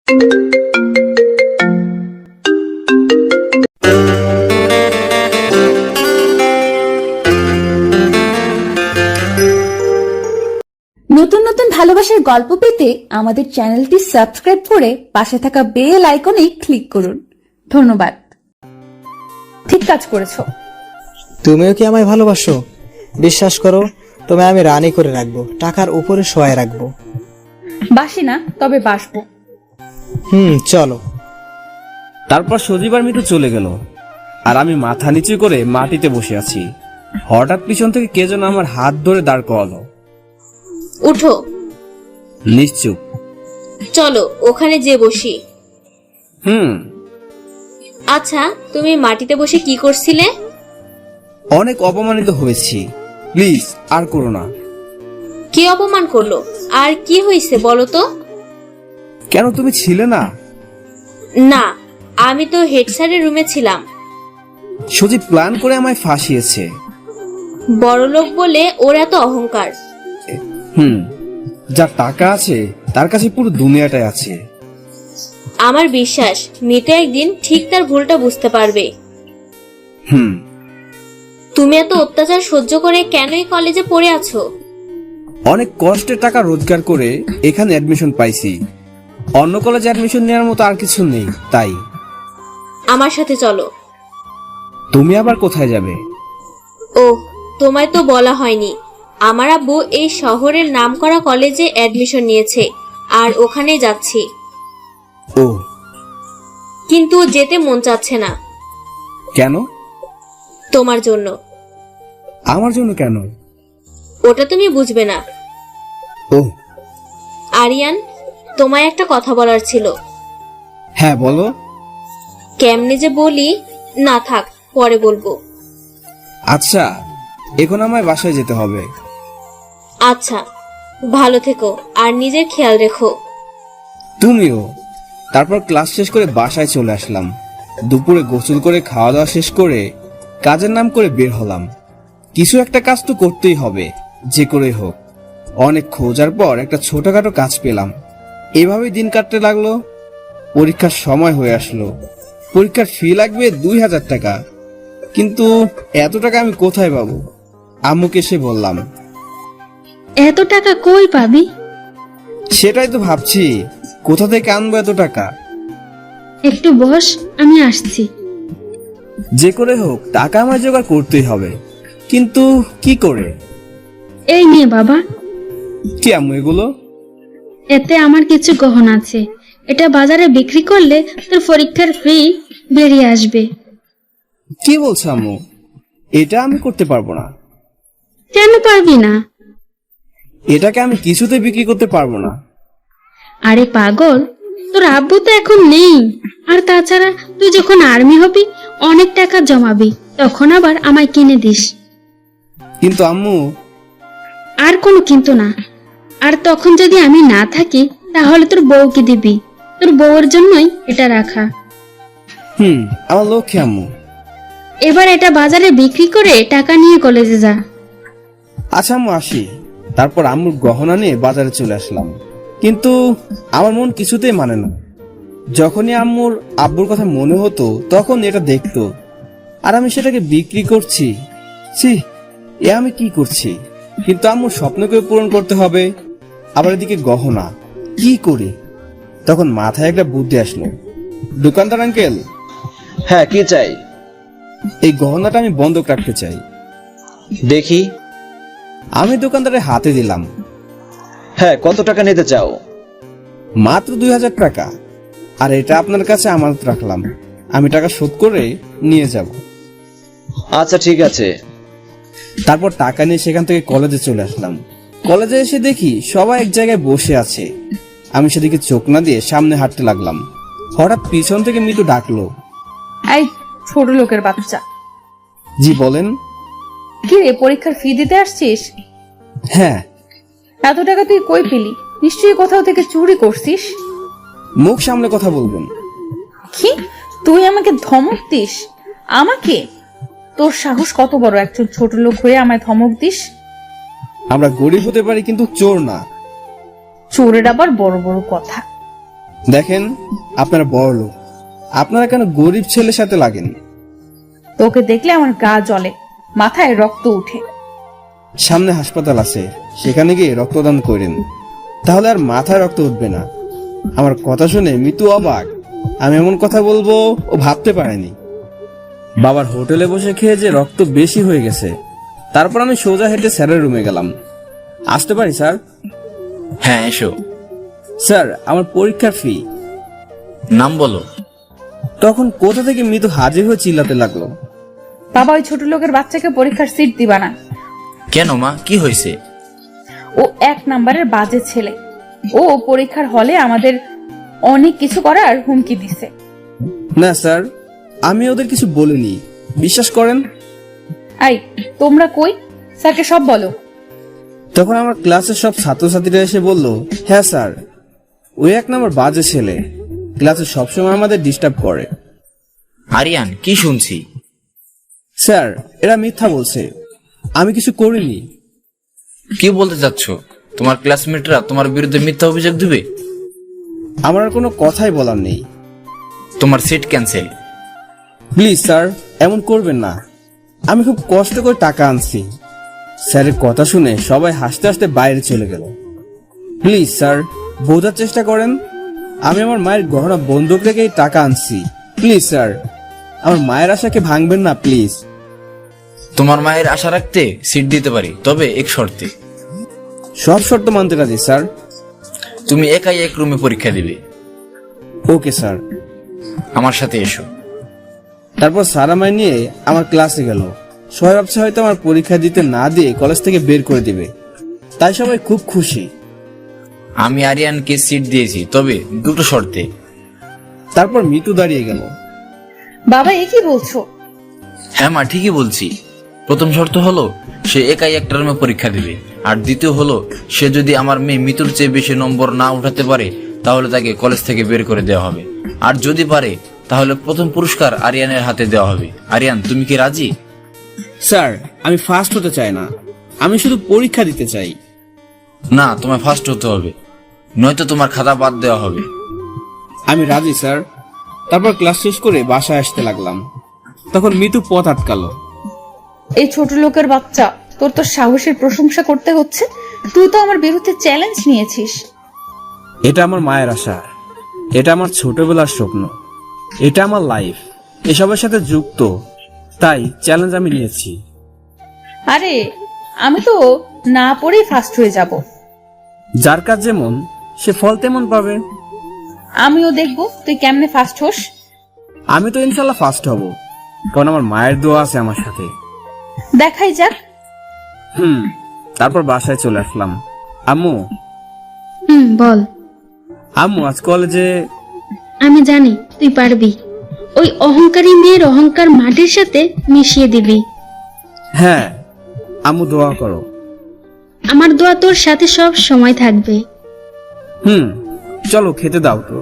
নতুন নতুন ভালোবাসার গল্প পেতে আমাদের চ্যানেলটি সাবস্ক্রাইব করে পাশে থাকা বেল আইকনে ক্লিক করুন। ধন্যবাদ। ঠিক কাজ করেছো। তুমিও কি আমায় ভালোবাসো? বিশ্বাস করো, তোমায় আমি রানী করে রাখবো, টাকার উপরে শোয়ায় রাখবো। বাসি না, তবে বাসবো। চলো। তারপর সজীব আর মিঠু চলে গেল, আর আমি মাথা নিচু করে মাটিতে বসে আছি। হঠাৎ পিছন থেকে কে যেন আমার হাত ধরে দাঁড় করালো। উঠো। নিশ্চুপ। চলো ওখানে যে বসি। আচ্ছা, তুমি মাটিতে বসে কি করছিলে? অনেক অপমানিত হয়েছি, প্লিজ আর করো না। কি অপমান করলো? আর কি হয়েছে বলো তো? কেন, তুমি ছিলে না? না, আমি তো হেড স্যারের রুমে ছিলাম। সজীব প্ল্যান করে আমায় ফাঁসিয়েছে। বড়লোক বলে ওর এত অহংকার। যার টাকা আছে তার কাছে পুরো দুনিয়াটাই আছে। আমার বিশ্বাস মিঠু একদিন ঠিক তার ভুলটা বুঝতে পারবে। তুমি এত অত্যাচার সহ্য করে কেনই কলেজে পড়ে আছো? অনেক কষ্টে টাকা রোজগার করে এখানে অ্যাডমিশন পাইছি। অন্য কলেজে অ্যাডমিশন নেওয়ার মতো আর কিছু নেই, তাই। আমার সাথে চলো। তুমি আবার কোথায় যাবে? ও, তোমায় তো বলা হয়নি, আমার আব্বু এই শহরের নামকরা কলেজে অ্যাডমিশন নিয়েছে, আর ওখানে যাচ্ছি। ও, কিন্তু যেতে মন চাচ্ছে না। কেন? তোমার জন্য। আমার জন্য কেন? ওটা তুমি বুঝবে না। ও, আরিয়ান, তোমায় একটা কথা বলার ছিল। হ্যাঁ বলো। কেমনে যে বলি, না থাক, পরে বলবো। আচ্ছা, এখন আমায় বাসায় যেতে হবে। আচ্ছা, ভালো থেকো আর নিজের খেয়াল রেখো। তুমিও। তারপর ক্লাস শেষ করে বাসায় চলে আসলাম। দুপুরে গোসল করে খাওয়া দাওয়া শেষ করে কাজের নাম করে বের হলাম। কিছু একটা কাজ তো করতেই হবে, যে করে হোক। অনেক খোঁজার পর একটা ছোটখাটো কাজ পেলাম। এভাবেই দিন কাটতে লাগলো। পরীক্ষার সময় হয়ে আসলো। পরীক্ষার ফি লাগবে 2000 টাকা, কিন্তু এত টাকা আমি কোথায় পাবো? আম্মুকে এসে বললাম। এত টাকা কই পাবি? সেটাই তো ভাবছি, কোথা থেকে আনবো এত টাকা। একটু বস, আমি আসছি। যে করে হোক টাকা আমার জোগাড় করতেই হবে, কিন্তু কি করে? এই নিয়ে বাবা। কি আম্মু এগুলো? এতে আমার কিছু গহনা আছে, এটা বাজারে বিক্রি করলে তোর পরীক্ষার ফি বেরিয়ে আসবে। কি বলছো আম্মু? এটা আমি করতে পারবো না। কেন পারবি না? এটাকে আমি কিছুতে বিক্রি করতে পারবো না। আরে পাগল, তোর আব্বু তো এখন নেই, আর তাছাড়া তুই যখন আর্মি হবি অনেক টাকা জমাবি, তখন আবার আমায় কিনে দিস। কিন্তু আম্মু। আর কোনো কিন্তু না। আর তখন যদি আমি না থাকি তাহলে তোর বউকে দিবি, তোর বউয়ের জন্যই এটা রাখা। আমার লক্ষ্যে আম্মু। এবার এটা বাজারে বিক্রি করে টাকা নিয়ে কলেজে যা। আচ্ছা আম্মু, আসি। তারপর আম্মুর গহনা নিয়ে বাজারে চলে আসলাম, কিন্তু আমার মন কিছুতেই মানে না। যখনই আব্বুর কথা মনে হতো তখন এটা দেখতো, আর আমি সেটাকে বিক্রি করছি। ছি, এ আমি কি করছি? কিন্তু আম্মুর স্বপ্নকে পূরণ করতে হবে, আবার এদিকে গহনা। কি করি? তখন মাথায় একটা বুদ্ধি আসলো। দোকানদার আঙ্কেল। হ্যাঁ, কি চাই? এই গহনাটা আমি বন্ধক রাখতে চাই। দেখি। আমি দোকানদারের হাতে দিলাম। হ্যাঁ, কত টাকা নিতে চাও? মাত্র 2000 টাকা। আর এটা আপনার কাছে আমানত রাখলাম, আমি টাকা শোধ করে নিয়ে যাব। আচ্ছা ঠিক আছে। তারপর টাকা নিয়ে সেখান থেকে কলেজে চলে আসলাম। কলেজে এসে দেখি সবাই এক জায়গায় বসে আছে। আমি সেদিকে চোখ না দিয়ে সামনে হাঁটতে লাগলাম। হঠাৎ পিছন থেকে মিঠু ডাকলো। এই ছোট লোকের বাচ্চা। জি বলেন। কি রে, পরীক্ষার ফি দিতে আসছিস? হ্যাঁ। এত টাকা তুই কই পেলি? নিশ্চয়ই কোথাও থেকে চুরি করছিস। মুখ সামলে কথা বলবেন। কি, তুই আমাকে ধমক দিস? আমাকে? তোর সাহস কত বড়, একজন ছোট লোক হয়ে আমায় ধমক দিস? আমরা গরিব হতে পারি কিন্তু চোর না। চোরের আবার বড় বড় কথা। দেখেন, আপনারা বড় লোক, আপনারা কেন গরিব ছেলের সাথে লাগেন? তোকে দেখলে আমার গা জ্বলে, মাথায় রক্ত উঠে। সামনে হাসপাতাল আছে, সেখানে গিয়ে রক্তদান করেন, তাহলে আর মাথায় রক্ত উঠবে না। আমার কথা শুনে মিতু অবাক। আমি এমন কথা বলবো ও ভাবতে পারেনি। বাবার হোটেলে বসে খেয়ে যে রক্ত বেশি হয়ে গেছে। তারপর আমি সোজা হেঁটে স্যারের রুমে গেলাম। আসতে পারি স্যার? হ্যাঁ, এসো। স্যার, আমার পরীক্ষার ফি। নাম বলো। তখন কোথা থেকে মিতু হাজির হয়ে চিল্লাতে লাগলো। বাবা, ওই ছোট লোকের বাচ্চাকে পরীক্ষার সিট দিবা না। কেন মা, কি হয়েছে? ও 1 নাম্বারের বাজে ছেলে। ও পরীক্ষার হলে আমাদের অনেক কিছু করার হুমকি দিছে। না স্যার, আমি ওদের কিছু বলিনি, বিশ্বাস করেন। আই, তোমরা কই? স্যারকে সব বলো। তখন আমার ক্লাসের সব ছাত্রছাত্রীরা এসে বলল, হ্যাঁ স্যার, ওই 1 নাম্বার বাজে ছেলে, ক্লাসে সবসময় আমাদের ডিস্টার্ব করে। আরিয়ান, কি শুনছি? স্যার, এরা মিথ্যা বলছে, আমি কিছু করিনি। কি বলতে চাচ্ছ? তোমার ক্লাসমেটরা তোমার বিরুদ্ধে মিথ্যা অভিযোগ দিবে? আমার আর কোনো কথাই বলার নেই। তোমার সিট ক্যান্সেল। প্লিজ স্যার, এমন করবেন না, আমি খুব কষ্ট করে টাকা আনছি। স্যারের কথা শুনে সবাই হাসতে হাসতে বাইরে চলে গেল। প্লিজ স্যার, বোঝার চেষ্টা করেন, আমি আমার মায়ের গহনা বন্ধক রেখে এই টাকা আনছি। প্লিজ স্যার, আমার মায়ের আশাকে ভাঙবেন না প্লিজ। তোমার মায়ের আশা রাখতে সিট দিতে পারি, তবে এক শর্তে। সব শর্ত মানতে রাজি স্যার। তুমি একাই এক রুমে পরীক্ষা দিবে। Okay sir. আমার সাথে এসো। তারপর স্যার আমায় নিয়ে আমার ক্লাসে গেল। সবাই ভাবছে হয়তো আমার পরীক্ষা দিতে না দিয়ে কলেজ থেকে বের করে দিবে, তাই সবাই খুব খুশি। আমি আরিয়ানকে সিট দিয়েছি, তবে দুটো শর্তে। তারপর মিতু দাঁড়িয়ে গেল। বাবা, এ কি বলছো? হ্যাঁ মা, ঠিকই বলছি। প্রথম শর্ত হলো সে একাই একটা রুমে পরীক্ষা দিবে, আর দ্বিতীয় হলো সে যদি আমার মেয়ে মিতুর চেয়ে বেশি নম্বর না উঠাতে পারে তাহলে তাকে কলেজ থেকে বের করে দেওয়া হবে, আর যদি পারে তাহলে প্রথম পুরস্কার আরিয়ানের হাতে দেওয়া হবে। আরিয়ান, তুমি কি রাজি? স্যার, আমি ফার্স্ট হতে চাই না, আমি শুধু পরীক্ষা দিতে চাই। না, তোমায় ফার্স্ট হতে হবে, নয়তো তোমার খাতা বাদ দেওয়া হবে। আমি রাজি স্যার। তারপর ক্লাস শেষ করে বাসায় আসতে লাগলাম। তখন মিতু পথ আটকালো। এই ছোট লোকের বাচ্চা, তোর তো সাহসের প্রশংসা করতে হচ্ছে। তুই তো আমার বিরুদ্ধে চ্যালেঞ্জ নিয়েছিস। এটা আমার মায়ের আশা, এটা আমার ছোটবেলার স্বপ্ন, এটা আমার লাইফ, এসবের সাথে যুক্ত, তাই চ্যালেঞ্জ আমি নিয়েছি। আরে, আমি তো না পড়েই ফার্স্ট হয়ে যাব। যার কাজ যেমন সে ফল তেমন পাবে। আমিও দেখবো তুই কেমনে ফার্স্ট হোস। আমি তো ইনশাল্লাহ ফার্স্ট হব, কারণ আমার মায়ের দোয়া আছে আমার সাথে। দেখাই যাক। তারপর বাসায় চলে আসলাম। আম্মু, বল। আম্মু আজ কলেজে। আমি জানি তুই পারবি। ওই অহংকারী মেয়ের অহংকার মাটির সাথে মিশিয়ে দিবি। হ্যাঁ আম্মু, দোয়া করো। আমার দোয়া তোর সাথে সব সময় থাকবে। চলো খেতে দাও তো।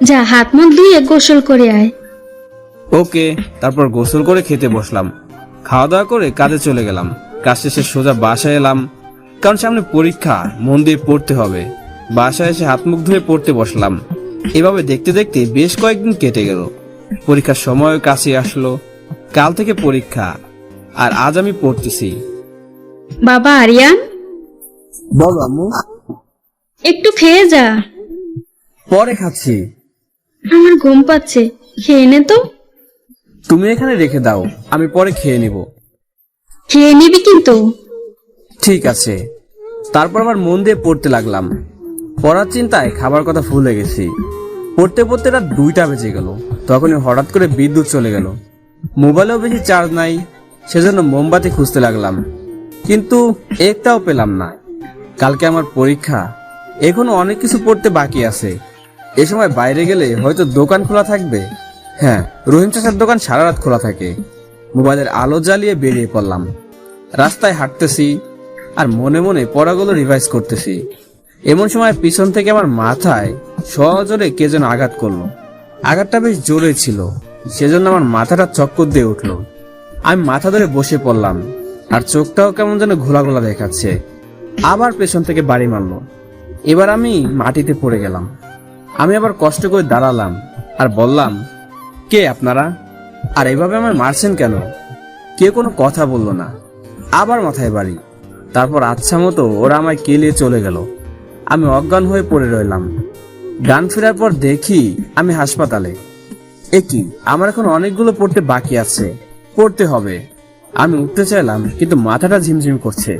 যা, হাত মুখ ধুয়ে গোসল করে আয়। ওকে। তারপর গোসল করে খেতে বসলাম। খাওয়া দাওয়া করে কাজে চলে গেলাম। কাজ শেষে সোজা বাসায় এলাম, কারণ সামনে পরীক্ষা, মন দিয়ে পড়তে হবে। বাসায় এসে হাত মুখ ধুয়ে পড়তে বসলাম। এভাবে দেখতে দেখতে বেশ কয়েকদিন কেটে গেল। পরীক্ষার সময়ও কাছে আসলো। কাল থেকে পরীক্ষা, আর আজ আমি পড়তেছি। বাবা আরিয়ান, বলো আম্মু। একটু খেয়ে যা। পরে খাচ্ছি। আমার ঘুম পাচ্ছে, খেয়ে নে তো। তুমি এখানে রেখে দাও, আমি পরে খেয়ে নিব। খেয়ে নিবি কিন্তু। ঠিক আছে। তারপর আবার মন দিয়ে পড়তে লাগলাম। পড়ার চিন্তায় খাবার কথা ভুলে গেছি। পড়তে পড়তে রাত 2টা বেজে গেল। তখনই হঠাৎ করে বিদ্যুৎ চলে গেল। মোবাইলেও বেশি চার্জ নাই, সেজন্য মোমবাতি খুঁজতে লাগলাম, কিন্তু একটাও পেলাম না। কালকে আমার পরীক্ষা, এখনো অনেক কিছু পড়তে বাকি আছে। এ সময় বাইরে গেলে হয়তো দোকান খোলা থাকবে। হ্যাঁ, রহিম চাচার দোকান সারা রাত খোলা থাকে। মোবাইলের আলো জ্বালিয়ে বেরিয়ে পড়লাম। রাস্তায় হাঁটতেছি আর মনে মনে পড়াগুলো রিভাইজ করতেছি। এমন সময় পিছন থেকে আমার মাথায় সজোরে কে যেন আঘাত করলো। আঘাতটা বেশ জোরে ছিল, সেজন্য আমার মাথাটা চক্কর দিয়ে উঠলো। আমি মাথা ধরে বসে পড়লাম, আর চোখটাও কেমন যেন ঘোলা ঘোলা দেখাচ্ছে। আবার পেছন থেকে বাড়ি মারলো। এবার আমি মাটিতে পড়ে গেলাম। আমি আবার কষ্ট করে দাঁড়ালাম আর বললাম, কে আপনারা, আর এইভাবে আমায় মারছেন কেন? কেউ কোনো কথা বললো না। আবার মাথায় বাড়ি। তারপর আচ্ছা মতো ওরা আমায় কেলিয়ে চলে গেল। আমি অজ্ঞান হয়ে পড়ে রইলাম। গান ফেরার পর দেখি আমি হাসপাতালে। এ কি, আমার এখন অনেকগুলো পড়তে বাকি আছে, পড়তে হবে। আমি উঠতে চাইলাম কিন্তু মাথাটা ঝিমঝিম করছে।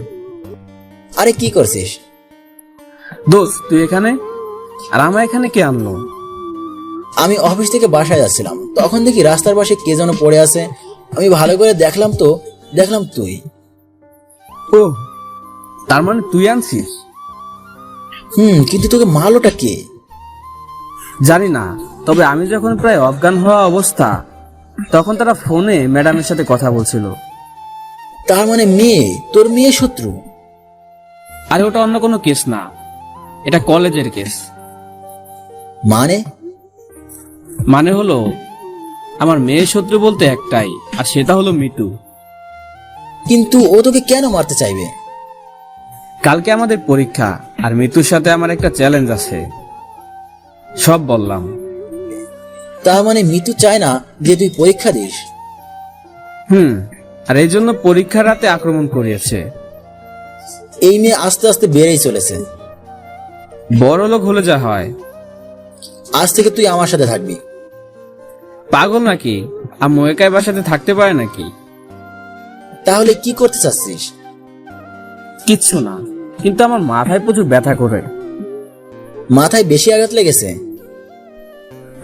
আরে কি করছিস? দোস্ত তুই এখানে, আর আমার এখানে কে আনলো? আমি অফিস থেকে বাসায় যাচ্ছিলাম, তখন দেখি রাস্তার পাশে কে যেন পড়ে আছে। আমি ভালো করে দেখলাম তো দেখলাম তুই। ও, তার মানে তুই আনছিস? কিন্তু তোকে মারলোটা কে? জানি না, তবে আমি যখন প্রায় অজ্ঞান হওয়া অবস্থা, তখন তারা ফোনে ম্যাডামের সাথে কথা বলছিল। তার মানে মেয়ে, তোর মেয়ে শত্রু? আরে ওটা অন্য কোনো কেস না, এটা কলেজের কেস। মানে? মানে হলো, আমার মেয়ের শত্রু বলতে একটাই, আর সেটা হলো মিতু। কিন্তু ও তোকে কেন মারতে চাইবে? কালকে আমাদের পরীক্ষা, আর মিতুর সাথে আমার একটা চ্যালেঞ্জ আছে। সব বললাম। তার মানে মিতু চায় না যে তুই পরীক্ষা দিস? আর এই জন্য পরীক্ষার রাতে আক্রমণ করিয়েছে। এই মেয়ে আস্তে আস্তে বেড়েই চলেছে। বড় লোক হলে যা হয়। আজ থেকে তুই আমার সাথে থাকবি। পাগল নাকি? আম্মু একাই বাসাতে থাকতে পারে নাকি? তাহলে কি করতে চাচ্ছিস? কিচ্ছু না, কিন্তু আমার মাথায় প্রচুর ব্যথা করে। মাথায় বেশি আঘাত লেগেছে?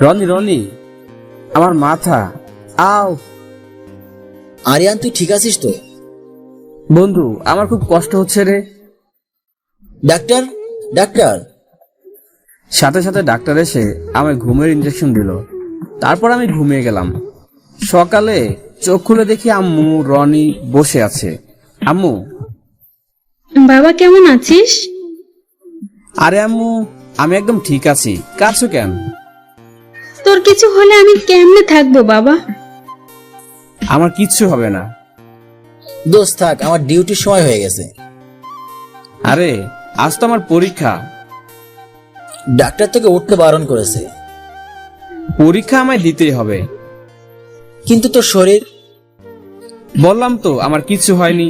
রনি রনি, আমার মাথা, আও। আরিয়ান, তুই ঠিক আছিস তো? বন্ধু, আমার খুব কষ্ট হচ্ছে রে। Doctor, doctor. সাথে সাথে ডাক্তার এসে আমায় ঘুমের ইঞ্জেকশন দিল। তারপর আমি ঘুমিয়ে গেলাম। সকালে চোখ খুলে দেখি আম্মু রনি বসে আছে। আম্মু, বাবা কেমন আছিস? আরে আম্মু, আমি একদম ঠিক আছি। কাঁদছো কেন? তোর কিছু হলে আমি কেমনে থাকবো বাবা? আমার কিচ্ছু হবে না। দোস্ত থাক, আমার ডিউটির সময় হয়ে গেছে। আরে আজ তো আমার পরীক্ষা। ডাক্তার তোকে উঠতে বারণ করেছে। পরীক্ষা আমায় দিতেই হবে। কিন্তু তোর শরীর? বললাম তো আমার কিচ্ছু হয়নি।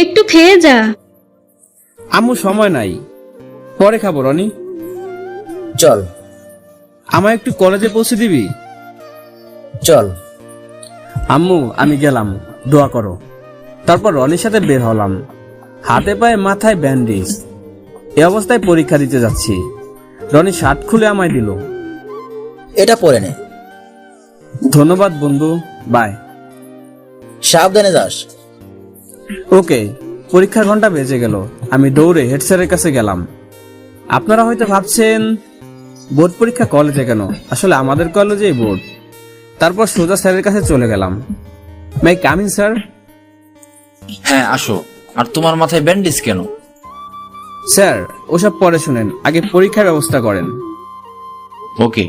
একটু খেয়ে যা। আম্মু সময় নাই, পরে খাবো। রনি, চল। আমায় একটু কলেজে পৌঁছে দিবি? চল। আম্মু আমি গেলাম, দোয়া করো। তারপর রনির সাথে বের হলাম। হাতে পায়ে মাথায় ব্যান্ডেজ। এ অবস্থায় পরীক্ষা দিতে যাচ্ছি। রনি শার্ট খুলে আমায় দিল। এটা পরে নে। ধন্যবাদ বন্ধু, বাই। সাবধানে যাস। ওকে। পরীক্ষার ঘন্টা বেজে গেল। আমি দৌড়ে হেড স্যারের কাছে গেলাম। আপনারা হয়তো ভাবছেন বোর্ড পরীক্ষা কলেজে কেন? আসলে আমাদের কলেজেই বোর্ড। তারপর সোজা স্যারের কাছে চলে গেলাম। মাই কামিং স্যার? হ্যাঁ আসো। আর তোমার মাথায় ব্যান্ডেজ কেন? স্যার ওসব পরে শুনেন, আগে পরীক্ষার ব্যবস্থা করেন। ওকে।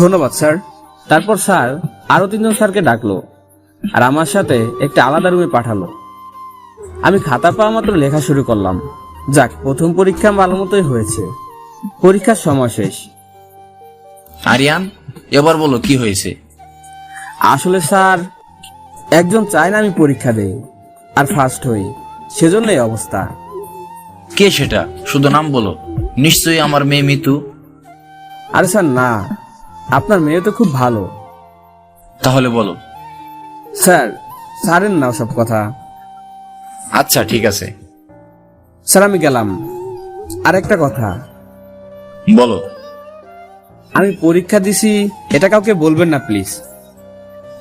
ধন্যবাদ স্যার। তারপর স্যার আরো 3 জন স্যারকে ডাকলো, আর আমার সাথে একটা আলাদা রুমে পাঠালো। আমি খাতা পাওয়া মাত্র লেখা শুরু করলাম। যাক, প্রথম পরীক্ষা ভালো মতোই হয়েছে। পরীক্ষার সময় শেষ। আরিয়ান, এবার বলো কি হয়েছে? আসলে স্যার, একজন চায় না আমি পরীক্ষা দেই আর ফার্স্ট হই, সেজন্য এই অবস্থা। কে সেটা? শুধু নাম বলো। নিশ্চয়ই আমার মেয়ে মিতু। আরে স্যার না, আপনার মেয়ে তো খুব ভালো। তাহলে বলো। স্যার ছাড়েন না সব কথা। আচ্ছা ঠিক আছে। স্যার আমি গেলাম। আর একটা কথা, বলো। আমি পরীক্ষা দিছি এটা কাউকে বলবেন না প্লিজ।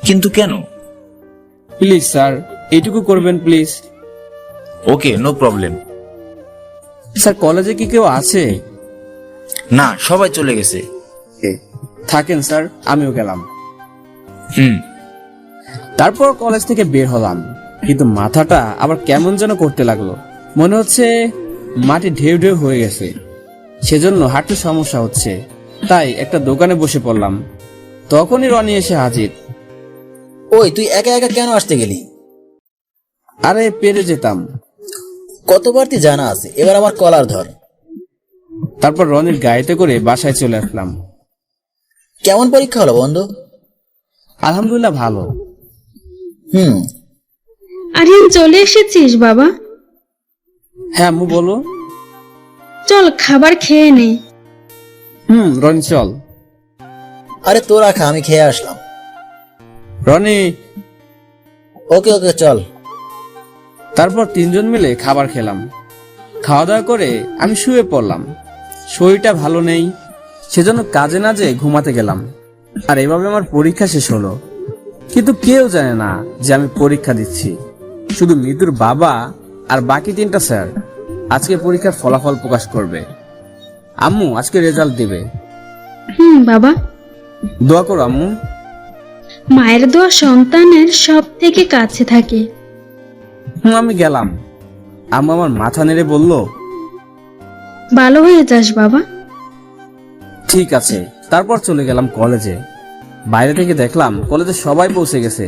কিন্তু কেন? প্লিজ স্যার, এইটুকু করবেন please. Okay, no problem. Sir কলেজে কি কেউ আছে? না, সবাই চলে গেছে। থাকেন স্যার, আমিও গেলাম। হুম। তারপর কলেজ থেকে বের হলাম, কিন্তু মাথাটা আবার কেমন যেন করতে লাগলো। মনে হচ্ছে মাটি ঢেউ ঢেউ হয়ে গেছে, সেজন্য হাঁটতে সমস্যা হচ্ছে। তাই একটা দোকানে বসে পড়লাম। তখনই রনি এসে হাজির। ওই, তুই একা একা কেন আসতে গেলি? আরে পেরে যেতাম। কতবার তুই জানা আছে, এবার আমার কলার ধর। তারপর রনির গাড়িতে করে বাসায় চলে আসলাম। কেমন পরীক্ষা হলো বন্ধু? আলহামদুলিল্লাহ ভালো। আরিয়ান চলে এসেছিস বাবা? হ্যাঁ আম্মু বলো। চল খাবার খেয়ে নে। রনি চল। আরে তোরা খা, আমি খেয়ে আসলাম। রনি। ওকে ওকে চল। তারপর তিনজন মিলে খাবার খেলাম। খাওয়া দাওয়া করে আমি শুয়ে পড়লাম। শরীরটা ভালো নেই, সেজন্য কাজে না যেয়ে ঘুমাতে গেলাম। আর এভাবে আমার পরীক্ষা শেষ হলো। কিন্তু কেউ জানে না যে আমি পরীক্ষা দিচ্ছি। শুধু মিতুর বাবা আর বাকি 3টা স্যার আজকে পরীক্ষার ফলাফল প্রকাশ করবে। আম্মু আজকে রেজাল্ট দিবে। বাবা। দোয়া করো আম্মু। মায়ের দোয়া সন্তানের সব থেকে কাছে থাকে। আমি গেলাম। আম্মু আমার মাথা নেড়ে বলল, ভালো হয়ে যাস বাবা। ঠিক আছে। তারপর চলে গেলাম কলেজে। বাইরে থেকে দেখলাম কলেজে সবাই পৌঁছে গেছে,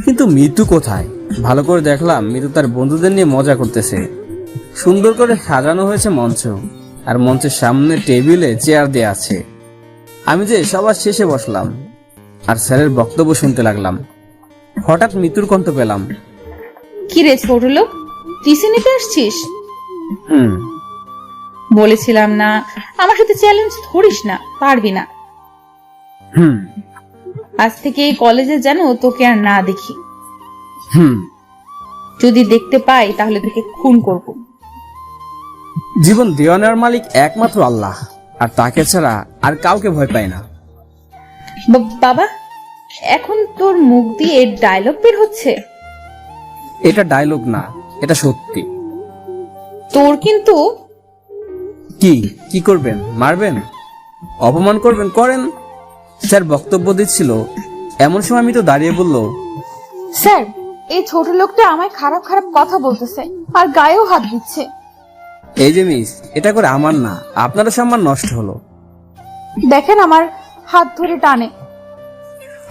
কিন্তু মিতু কোথায়? ভালো করে দেখলাম মিতু তার বন্ধুদের নিয়ে মজা করতেছে। সুন্দর করে সাজানো হয়েছে মঞ্চ, আর মঞ্চের সামনে টেবিলে চেয়ার দেয়া আছে। আমি যে সবার শেষে বসলাম আর স্যারের বক্তব্য শুনতে লাগলাম। হঠাৎ মিতুর কণ্ঠ পেলাম। কি রে ছোট লোক, টিসি নিতে আসছিস? বলেছিলাম না আমার সাথে চ্যালেঞ্জ ধরিস না, পারবি না। আজ থেকে এই কলেজে যেন তোকে আর না দেখি। যদি দেখতে পাই তাহলে তোকে খুন করব। জীবন দেওয়া নেওয়ার মালিক একমাত্র আল্লাহ, আর তাকে ছাড়া আর কাউকে ভয় পায় না। বাবা, এখন তোর মুখ দিয়ে ডায়লগ বের হচ্ছে? এটা ডায়লগ না, এটা সত্যি। তোর কিন্তু কি করবেন? মারবেন? অপমান করবেন? করেন। স্যার বক্তব্য দিচ্ছিল, এমন সময় আমি তো দাঁড়িয়ে বলল, স্যার এই ছোট লোকটা আমায় খারাপ খারাপ কথা বলতেছে আর গায়েও হাত দিচ্ছে। এই যে মিস, এটা করে আমার না, আপনারও সম্মান নষ্ট হলো। দেখেন আমার হাত ধরে টানে।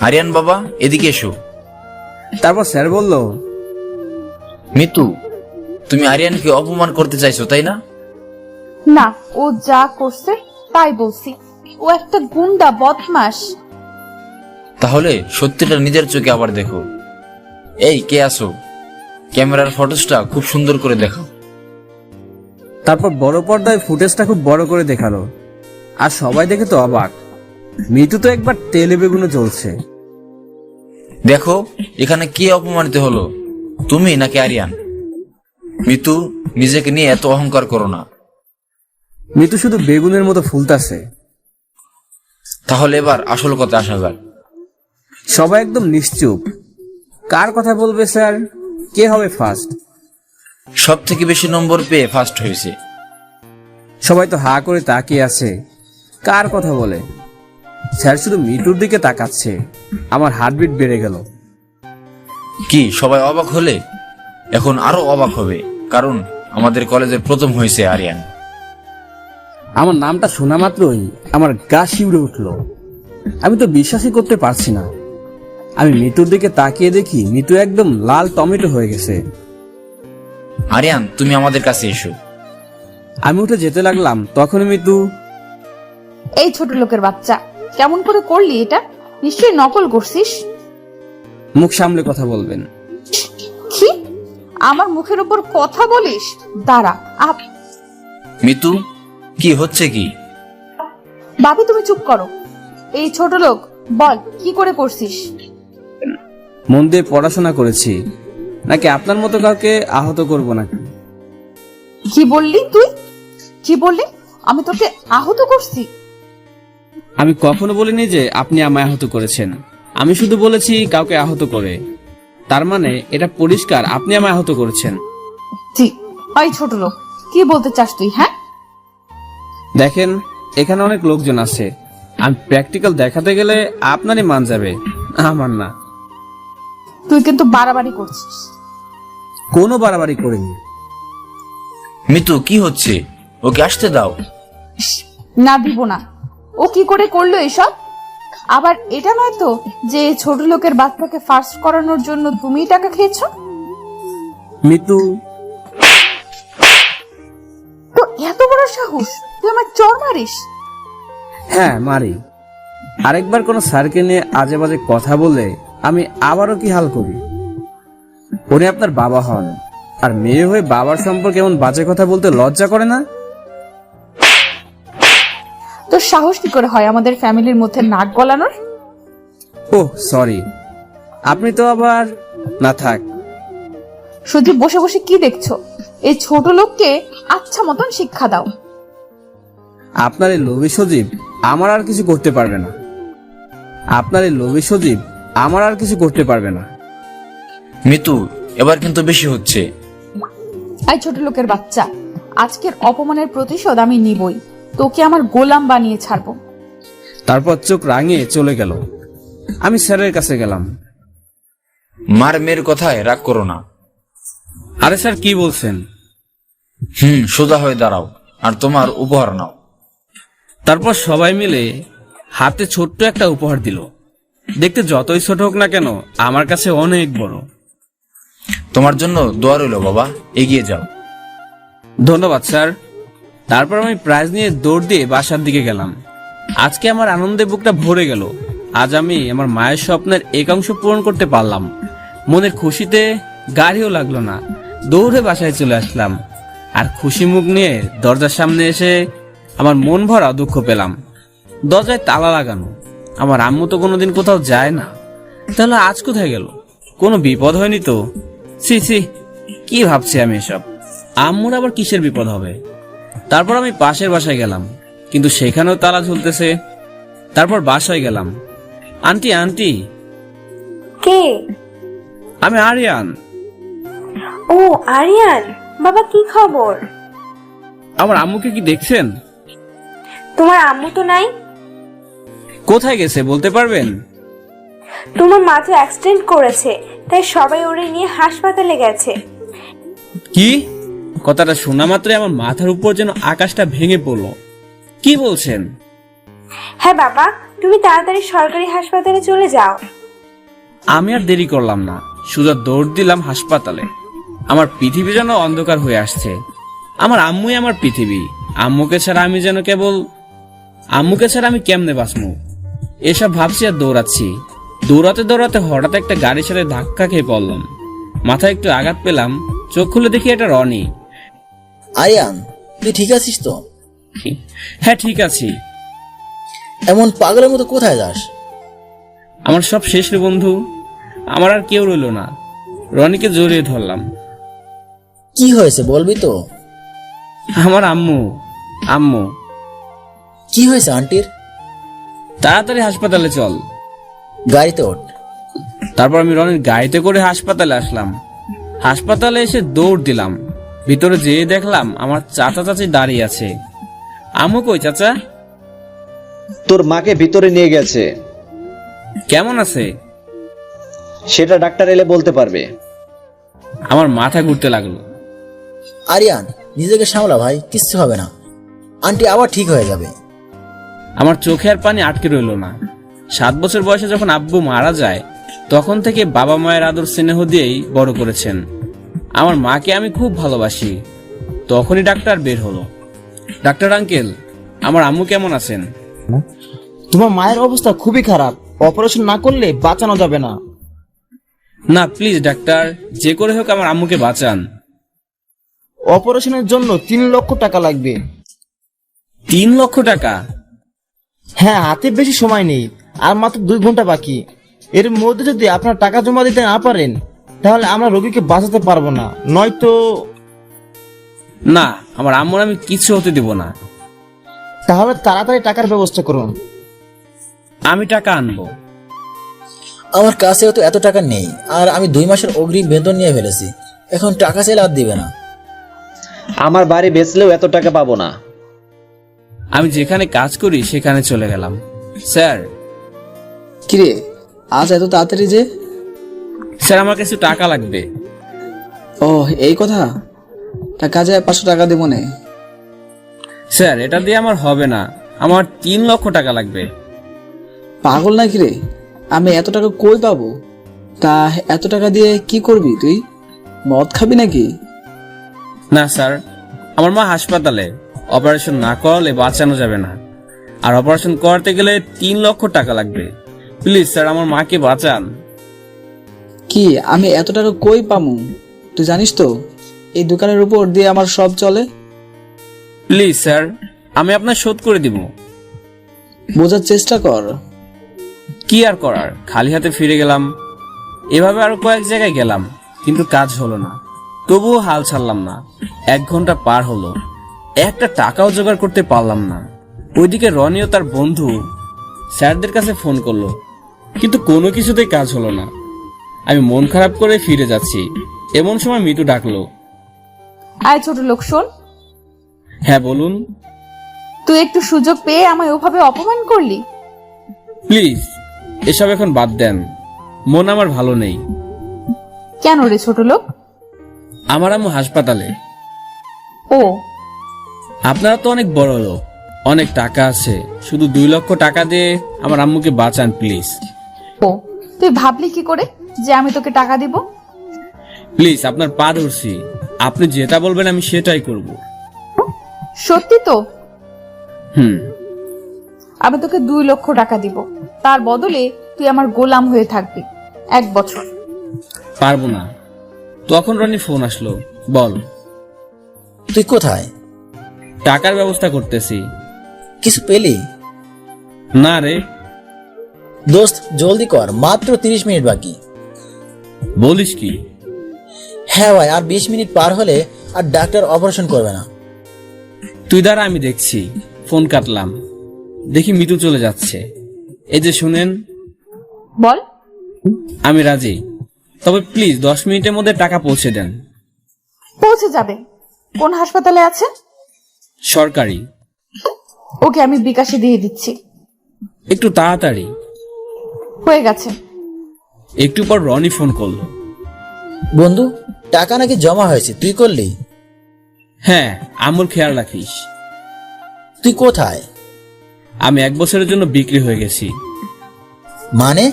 আরিয়ান বাবা এদিকে এসো। তারপর স্যার বলল, মিতু, তুমি আরিয়ানকে অপমান করতে চাইছো তাই না? না, ও যা করছে তাই বলছি। ও একটা গুন্ডা, বদমাশ। তাহলে সত্যিটা নিজের চোখে আবার দেখো। এই কে আছো? ক্যামেরার ফটোসটা খুব সুন্দর করে দেখাও। তারপর বড় পর্দায় ফুটেজটা খুব বড় করে দেখালো, আর সবাই দেখে তো অবাক। মিতু তো একবার তেলে বেগুনে জ্বলছে। দেখো এখানে কে অপমানিত হলো, তুমি নাকি আরিয়ান? মিতু, নিজেকে নিয়ে এত অহংকার করো না। মিতু শুধু বেগুনের মতো ফুলতাছে। তাহলে এবার আসল কথা আসা যাক। সবাই একদম নিশ্চুপ। কার কথা বলবে স্যার? কে হবে ফার্স্ট? সব থেকে বেশি নম্বর পেয়ে ফার্স্ট হয়েছে। সবাই তো হা করে তাকিয়ে আছে। কার কথা বলে? স্যার শুধু মিতুর দিকে তাকাচ্ছে। আমার হার্টবিট বেড়ে গেল। কি সবাই অবাক হলে? এখন আরো অবাক হবে, কারণ আমাদের কলেজের প্রথম হয়েছে আরিয়ান। আমার নামটা শোনা মাত্রই আমার গা শিউরে উঠলো। আমি তো বিশ্বাসই করতে পারছি না। আমি মিতুর দিকে তাকিয়ে দেখি মিতু একদম লাল টমেটো হয়ে গেছে। আরিয়ান, তুমি আমাদের কাছে এসো। আমি উঠে যেতে লাগলাম, তখন মিতু, এই ছোট লোকের বাচ্চা, কেমন করে করলি এটা? নিশ্চয়ই নকল করছিস। মুখ সামলে কথা বলবেন। কি? আমার মুখের উপর কথা বলিস? দাঁড়া। মিতু, কি হচ্ছে কি? বাবি তুমি চুপ করো। এই ছোট লোক, বল কি করে করছিস? মন দিয়ে পড়াশোনা করেছি, নাকি আপনার মতো কাউকে আহত করব নাকি? কি বললি তুই? কি বললি? আমি তোকে আহত করছি? আমি কখনো বলিনি যে আপনি আমায় আহত করেছেন। আমি শুধু বলেছি কাউকে আহত করে। তার মানে এটা পরিষ্কার আপনি আমায় আহত করেছেন। ঠিক। ওই ছোট লোক, কি বলতে চাস তুই? হ্যাঁ দেখেন, এখানে অনেক লোকজন আছে। আমি প্র্যাকটিক্যাল দেখাতে গেলে আপনারই মান যাবে, আমার না। তুই কিন্তু বাড়াবাড়ি করছিস। কোনো বাড়াবাড়ি করিনি। মিতু, কি হচ্ছে? ওকে আসতে দাও। না, দিব না। ও কি করে করলো এসব? আবার এটা নয় তো যে ছোট লোকের বাচ্চাকে ফার্স্ট করানোর জন্য তুমি টাকা খেয়েছো? মিতু, তো এত বড় সাহস, তুই আমার চোর মারিস? হ্যাঁ মারি। আরেকবার কোনো স্যারকে নিয়ে আজে বাজে কথা বললে আমি আবারও কি হাল করি। উনি আপনার বাবা হন, আর মেয়ে হয়ে বাবার সম্পর্কে এমন বাজে কথা বলতে লজ্জা করে না? তোর সাহস কি করে হয় আমাদের ফ্যামিলির মধ্যে নাক গলানোর? ওহ সরি, আপনি তো আবার না থাক। শুধু বসে বসে কি দেখছো? এই ছোট লোককে আচ্ছা মতন শিক্ষা দাও। আপনার এই লোভী সজীব আমার আর কিছু করতে পারবে না। আপনার এই লোভী সজীব আমার আর কিছু করতে পারবে না। মিতু, এবার কিন্তু বেশি হচ্ছে। এই ছোট লোকের বাচ্চা, আজকের অপমানের প্রতিশোধ আমি নিবই। তোকে আমার গোলাম বানিয়ে ছাড়বো। তারপর চোখ রাঙিয়ে চলে গেল। আমি স্যারের কাছে গেলাম। মার মেয়ের কথায় রাগ করো না। আরে স্যার কি বলছেন? সোজা হয়ে দাঁড়াও আর তোমার উপহার নাও। তারপর সবাই মিলে হাতে ছোট্ট একটা উপহার দিল। দেখতে যতই ছোট হোক না কেন আমার কাছে অনেক বড়। তোমার জন্য দোয়া রইল বাবা, এগিয়ে যাও। ধন্যবাদ স্যার। তারপর আমি প্রাইজ নিয়ে দৌড় দিয়ে বাসার দিকে গেলাম। আজকে আমার আনন্দে বুকটা ভরে গেল। আজ আমি আমার মায়ের স্বপ্নের একাংশ পূরণ করতে পারলাম। মনের খুশিতে গাড়িও লাগলো না, দৌড়ে বাসায় চলে আসলাম। আর খুশি মুখ নিয়ে দরজার সামনে এসে আমার মন ভরা দুঃখ পেলাম। দরজায় তালা লাগানো। আমার আম্মু তো কোনোদিন কোথাও যায় না, তাহলে আজ কোথায় গেল? কোনো বিপদ হয়নি তো? ছি ছি, কি ভাবছি আমি এসব? আম্মুর আবার কিসের বিপদ হবে? তারপর আমি পাশের বাসায় গেলাম, কিন্তু সেখানেও তালা ঝুলতেছে। তারপর বাসায় গেলাম। আন্টি আন্টি, কে? আমি আরিয়ান। ও আরিয়ান, বাবা কি খবর? আমার আম্মুকে কি দেখছেন? তোমার আম্মু তো নাই। কোথায় গেছে বলতে পারবেন? তোমার মা তো অ্যাক্সিডেন্ট করেছে, তাই সবাই ওরে নিয়ে হাসপাতালে গেছে। কি? কথাটা শোনা মাত্রই আমার মাথার উপর যেন আকাশটা ভেঙে পড়লো। কি বলছেন? হ্যাঁ বাবা, তুমি তাড়াতাড়ি সরকারি হাসপাতালে চলে যাও। আমি আর দেরি করলাম না, সোজা দৌড় দিলাম হাসপাতালে। আমার পৃথিবী যেন অন্ধকার হয়ে আসছে। আমার আম্মুই আমার পৃথিবী। আম্মুকে ছাড়া আমি কেমনে বাঁচবো? এসব ভাবছি আর দৌড়াচ্ছি। দৌড়াতে দৌড়াতে হঠাৎ একটা গাড়ির সাথে ধাক্কা খেয়ে পড়লাম। মাথায় একটু আঘাত পেলাম। চোখ খুলে দেখি এটা রনি। আরিয়ান, তুই ঠিক আছিস তো? হ্যাঁ ঠিক আছি। এমন পাগলের মতো কোথায় যাস? আমার সব শেষ রে বন্ধু। আমার আর কেউ রইল না। রনিকে জড়িয়ে ধরলাম। কি হয়েছে বলবি তো? আমার আম্মু। আম্মু কি হয়েছে আন্টির? তাড়াতাড়ি হাসপাতালে চল। গাড়িতে ওঠ। তারপর আমি রনির গাড়িতে করে হাসপাতালে আসলাম। হাসপাতালে এসে দৌড় দিলাম। ভিতরে যেয়ে দেখলাম আমার চাচা চাচি দাঁড়িয়ে আছে। আম্মু কই চাচা? তোর মাকে ভিতরে নিয়ে গেছে। কেমন আছে? সেটা ডাক্তার এলে বলতে পারবে। আমার মাথা ঘুরতে লাগলো। আরিয়ান, নিজেকে সামলা ভাই, কিচ্ছু হবে না। আন্টি আবার ঠিক হয়ে যাবে। আমার চোখে আর পানি আটকে রইল না। 7 বছর বয়সে যখন আব্বু মারা যায়, তখন থেকে বাবা মায়ের আদর স্নেহ দিয়েই বড় করেছেন। আমার মাকে আমি খুব ভালোবাসি। তখনই ডাক্তার বের হলো। ডাক্তার আঙ্কেল, আমার আম্মু কেমন আছেন? তোমার মায়ের অবস্থা খুবই খারাপ, অপারেশন না করলে বাঁচানো যাবে না। না প্লিজ ডাক্তার, যে করে হোক আমার আম্মুকে বাঁচান। অপারেশনের জন্য 3 লক্ষ টাকা লাগবে। 3 লক্ষ টাকা? হ্যাঁ, হাতে বেশি সময় নেই, আর মাত্র 2 ঘন্টা বাকি। এর মধ্যে যদি আপনার টাকা জমা দিতে না পারেন, তাহলে আমরা রোগীকে বাঁচাতে পারবো না। নয়তো না, আমার আম্মুর আমি কিছু হতে দিব না। তাহলে তাড়াতাড়ি টাকার ব্যবস্থা করুন। আমি টাকা আনবো। আমার কাছেও তো এত টাকা নেই, আর আমি 2 মাসের অগ্রিম বেতন নিয়ে ফেলেছি। এখন টাকা চাইলে আর দিবে না। আমার বাড়ি বেচলেও এত টাকা পাবো না। আমি যেখানে কাজ করি সেখানে চলে গেলাম। স্যার। কিরে, আজ এত তাড়াতাড়ি যে? স্যার, আমার কাছে টাকা লাগবে। ও এই কথা, টাকা যায় 500 টাকা দেবো না। স্যার, এটা দিয়ে আমার হবে না, আমার 3 লক্ষ টাকা লাগবে। পাগল নাকি রে? আমি এত টাকা কই পাবো? তা এত টাকা দিয়ে কি করবি তুই? মদ খাবি নাকি? না স্যার, আমার মা হাসপাতালে, অপারেশন না করালে বাঁচানো যাবে না, আর অপারেশন করতে গেলে 3 লক্ষ টাকা লাগবে। প্লিজ স্যার, আমার মাকে বাঁচান। কি আমি এত টাকা কই পামু? তুই জানিস তো এই দোকানের উপর দিয়ে আমার সব চলে। প্লিজ স্যার, আমি আপনার শোধ করে দিব। বোঝার চেষ্টা কর। কি আর করার, খালি হাতে ফিরে গেলাম। এভাবে আরো কয়েক জায়গায় গেলাম, কিন্তু কাজ হলো না। তবুও হাল ছাড়লাম না। 1 ঘন্টা পার হলো, একটা টাকাও জোগাড় করতে পারলাম না। ওইদিকে রনি ও তার বন্ধু স্যারদের কাছে ফোন করলো, কিন্তু কোনো কিছুতেই কাজ হলো না। আমি মন খারাপ করে ফিরে যাচ্ছি, এমন সময় মিতু ডাকলো। আয় ছোট লোক, শোন। হ্যাঁ বলুন। তুই একটু সুযোগ পেয়ে আমায় ওভাবে অপমান করলি। প্লিজ এসব এখন বাদ দেন, মন আমার ভালো নেই। কেন রে ছোট লোক? আমার আম্মু হাসপাতালে। ও, আপনারা তো অনেক বড় লোক, অনেক টাকা আছে, শুধু 2 লক্ষ টাকা দিয়ে আমার আম্মুকে বাঁচান প্লিজ। ও, তুই ভাবলি কি করে যে আমি তোকে টাকা দিব? প্লিজ আপনার পা ধরছি, আপনি যেটা বলবেন আমি সেটাই করব। সত্যি তো? হুম। আমি তোকে 2 লক্ষ টাকা দিব, তার বদলে তুই আমার গোলাম হয়ে থাকবি 1 বছর। পারবো না। তখন রনি ফোন আসলো। বল। তুই কোথায়? টাকার ব্যবস্থা করতেছি। কিছু পেলি? না রে। দোস্ত জলদি কর, মাত্র 30 মিনিট বাকি। বলিস কি? হ্যাঁ ভাই, আর 20 মিনিট পার হলে আর ডাক্তার অপারেশন করবে না। তুই দ্বারা আমি দেখছি। ফোন কাটলাম, দেখি মিতু চলে যাচ্ছে। এই যে শুনেন। বল। আমি রাজি, তবে প্লিজ 10 মিনিটের মধ্যে টাকা পৌঁছে দেন। পৌঁছে যাবে। কোন হাসপাতালে আছে? সরকারি। ওকে, আমি বিকাশে দিয়ে দিচ্ছি। একটু তাড়াতাড়ি। হয়ে গেছে। একটু পর রনি ফোন করলো। বন্ধু, টাকা নাকি জমা হয়েছে, তুই করলি? হ্যাঁ, আম্মুর খেয়াল রাখিস। তুই কোথায়? আমি 1 বছরের জন্য বিক্রি হয়ে গেছি। মানে?